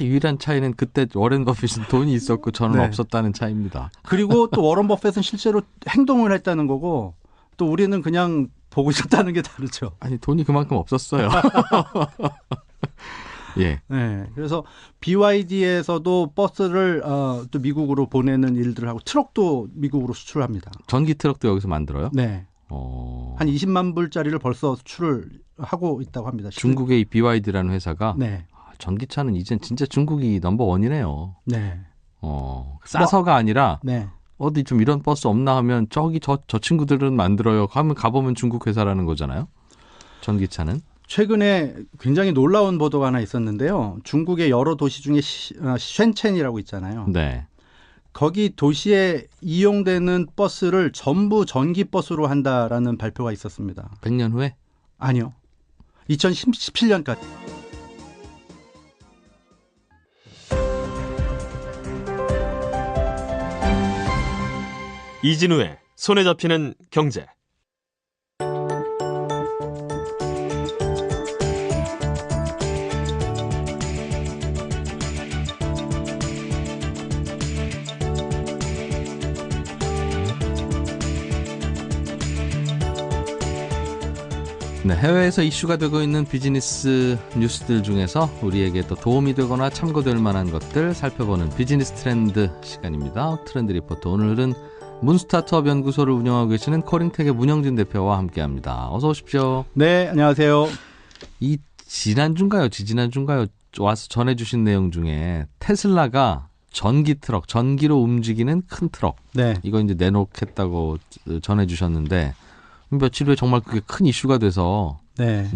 유일한 차이는 그때 워렌 버핏은 돈이 있었고 저는 네. 없었다는 차이입니다. 그리고 또 워런 버핏은 실제로 행동을 했다는 거고 또 우리는 그냥 보고 있었다는 게 다르죠. 아니 돈이 그만큼 없었어요. 예. 네, 그래서 BYD에서도 버스를 또 미국으로 보내는 일들을 하고 트럭도 미국으로 수출합니다. 전기 트럭도 여기서 만들어요? 네. 한 20만 불짜리를 벌써 수출을 하고 있다고 합니다. 중국의 이 BYD라는 회사가 네. 전기차는 이젠 진짜 중국이 넘버원이네요. 네. 싸서가 아니라 네. 어디 좀 이런 버스 없나 하면 저기 저 친구들은 만들어요. 하면 가보면 중국 회사라는 거잖아요. 전기차는. 최근에 굉장히 놀라운 보도가 하나 있었는데요. 중국의 여러 도시 중에 쉔첸이라고 있잖아요. 네. 거기 도시에 이용되는 버스를 전부 전기버스로 한다라는 발표가 있었습니다. 100년 후에? 아니요. 2017년까지. 이진우의 손에 잡히는 경제. 네, 해외에서 이슈가 되고 있는 비즈니스 뉴스들 중에서 우리에게 또 도움이 되거나 참고될 만한 것들 살펴보는 비즈니스 트렌드 시간입니다. 트렌드 리포터. 오늘은 문스타트업 연구소를 운영하고 계시는 코링텍의 문영진 대표와 함께합니다. 어서 오십시오. 네, 안녕하세요. 이 지난주인가요? 와서 전해주신 내용 중에 테슬라가 전기 트럭, 전기로 움직이는 큰 트럭. 네. 이거 이제 내놓겠다고 전해주셨는데 며칠 후에 정말 그게 큰 이슈가 돼서 네.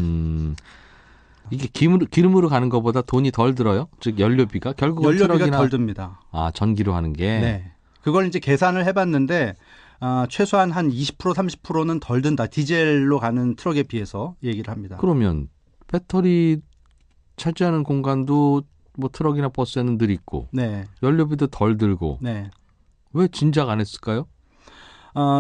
이게 기름으로 가는 것보다 돈이 덜 들어요? 즉 연료비가? 결국은 연료비가 트럭이나 덜 듭니다. 전기로 하는 게. 네. 그걸 이제 계산을 해봤는데 최소한 한 20% 30%는 덜 든다. 디젤로 가는 트럭에 비해서 얘기를 합니다. 그러면 배터리 차지하는 공간도 뭐 트럭이나 버스에는 늘 있고 네. 연료비도 덜 들고 네. 왜 진작 안 했을까요?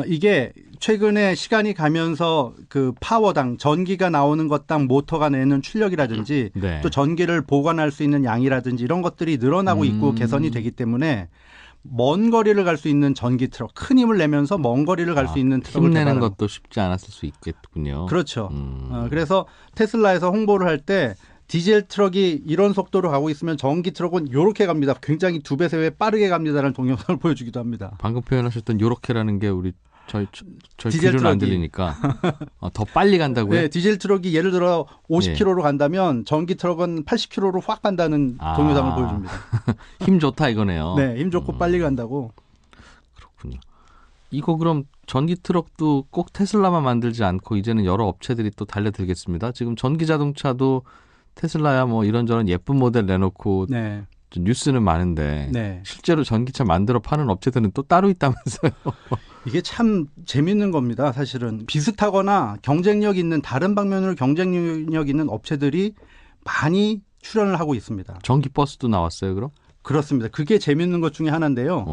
이게 최근에 시간이 가면서 그 파워당 전기가 나오는 것당 모터가 내는 출력이라든지 네. 또 전기를 보관할 수 있는 양이라든지 이런 것들이 늘어나고 있고 개선이 되기 때문에 먼 거리를 갈 수 있는 전기 트럭, 큰 힘을 내면서 먼 거리를 갈 수 있는 트럭을 힘내는 개발하고. 것도 쉽지 않았을 수 있겠군요. 그렇죠. 그래서 테슬라에서 홍보를 할 때 디젤 트럭이 이런 속도로 가고 있으면 전기 트럭은 이렇게 갑니다. 굉장히 2배, 3배 빠르게 갑니다라는 동영상을 보여주기도 합니다. 방금 표현하셨던 요렇게라는 게 우리 저희 디젤 귀로는 안 트럭이. 들리니까 더 빨리 간다고요? 네, 디젤 트럭이 예를 들어 50km로 간다면 전기 트럭은 80km로 확 간다는 동영상을 보여줍니다. 힘 좋다 이거네요. 네, 힘 좋고 빨리 간다고. 그렇군요. 이거 그럼 전기 트럭도 꼭 테슬라만 만들지 않고 이제는 여러 업체들이 또 달려들겠습니다. 지금 전기 자동차도 테슬라야 뭐 이런저런 예쁜 모델 내놓고 네, 뉴스는 많은데 네. 실제로 전기차 만들어 파는 업체들은 또 따로 있다면서요. 이게 참 재밌는 겁니다. 사실은 비슷하거나 경쟁력 있는 다른 방면으로 경쟁력 있는 업체들이 많이 출연을 하고 있습니다. 전기 버스도 나왔어요, 그럼? 그렇습니다. 그게 재밌는 것 중에 하나인데요.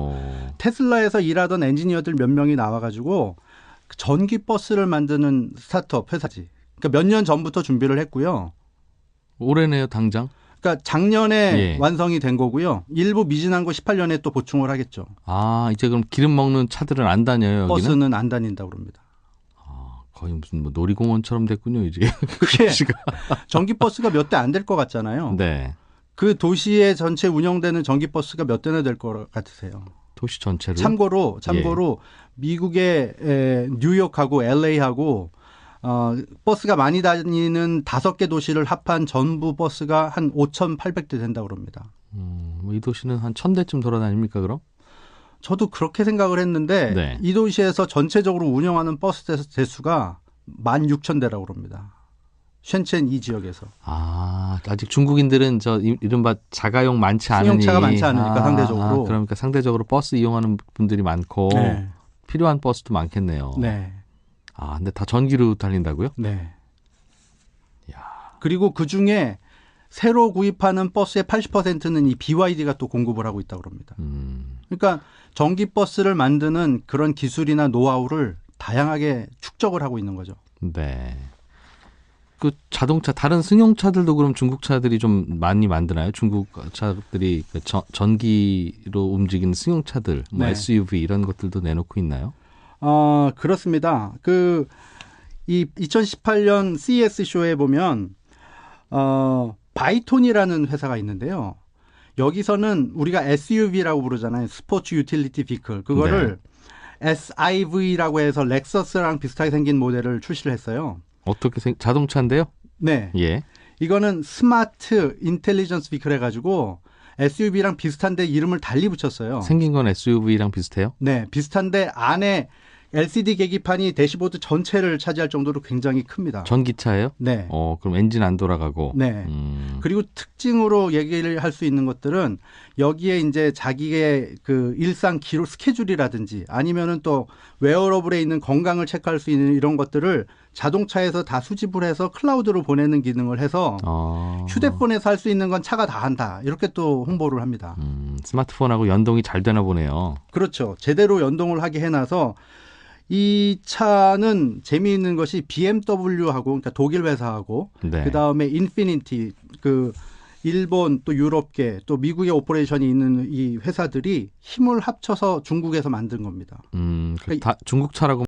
테슬라에서 일하던 엔지니어들 몇 명이 나와가지고 전기 버스를 만드는 스타트업 회사지. 그러니까 몇 년 전부터 준비를 했고요. 올해네요, 당장? 그러니까 작년에 예. 완성이 된 거고요. 일부 미진한 거 18년에 또 보충을 하겠죠. 이제 그럼 기름 먹는 차들은 안 다녀요, 여기는? 버스는 안 다닌다고 그럽니다. 거의 무슨 뭐 놀이공원처럼 됐군요, 이제. 그게 전기 버스가 몇 대 안 될 것 같잖아요. 네. 그 도시에 전체 운영되는 전기 버스가 몇 대나 될 것 같으세요? 도시 전체로. 참고로 미국의 뉴욕하고 LA하고 버스가 많이 다니는 5개 도시를 합한 전부 버스가 한 5,800대 된다고 그럽니다. 이 도시는 한 1,000대쯤 돌아다닙니까, 그럼? 저도 그렇게 생각을 했는데 네. 이 도시에서 전체적으로 운영하는 버스 대수가 16,000대라고 그럽니다. 셴첸 이 지역에서. 아직 중국인들은 저 이른바 자가용 많지 않으니. 승용차가 많지 않으니까 상대적으로. 그러니까 상대적으로 버스 이용하는 분들이 많고 네. 필요한 버스도 많겠네요. 네. 근데 다 전기로 달린다고요? 네. 그리고 그 중에 새로 구입하는 버스의 80%는 이 BYD가 또 공급을 하고 있다고 합니다. 그러니까 전기 버스를 만드는 그런 기술이나 노하우를 다양하게 축적을 하고 있는 거죠. 네. 그 자동차 다른 승용차들도 그럼 중국 차들이 좀 많이 만드나요? 중국 차들이 전기로 움직이는 승용차들, 뭐 네. SUV 이런 것들도 내놓고 있나요? 그렇습니다. 이 2018년 CES 쇼에 보면 바이톤이라는 회사가 있는데요. 여기서는 우리가 SUV라고 부르잖아요. 스포츠 유틸리티 비클. 그거를 SIV라고 해서 렉서스랑 비슷하게 생긴 모델을 출시를 했어요. 어떻게 자동차인데요? 네. 예. 이거는 스마트 인텔리전스 비클 해가지고 SUV랑 비슷한데 이름을 달리 붙였어요. 생긴 건 SUV랑 비슷해요? 네. 비슷한데 안에 LCD 계기판이 대시보드 전체를 차지할 정도로 굉장히 큽니다. 전기차예요? 네. 그럼 엔진 안 돌아가고. 네. 그리고 특징으로 얘기를 할 수 있는 것들은 여기에 이제 자기의 그 일상 기록 스케줄이라든지 아니면은 또 웨어러블에 있는 건강을 체크할 수 있는 이런 것들을 자동차에서 다 수집을 해서 클라우드로 보내는 기능을 해서 휴대폰에서 할 수 있는 건 차가 다 한다. 이렇게 또 홍보를 합니다. 스마트폰하고 연동이 잘 되나 보네요. 그렇죠. 제대로 연동을 하게 해놔서 이 차는 재미있는 것이 BMW하고 그러니까 독일 회사하고 네. 그다음에 인피니티 그 일본 또 유럽계 또 미국의 오퍼레이션이 있는 이 회사들이 힘을 합쳐서 중국에서 만든 겁니다. 다 중국 차라고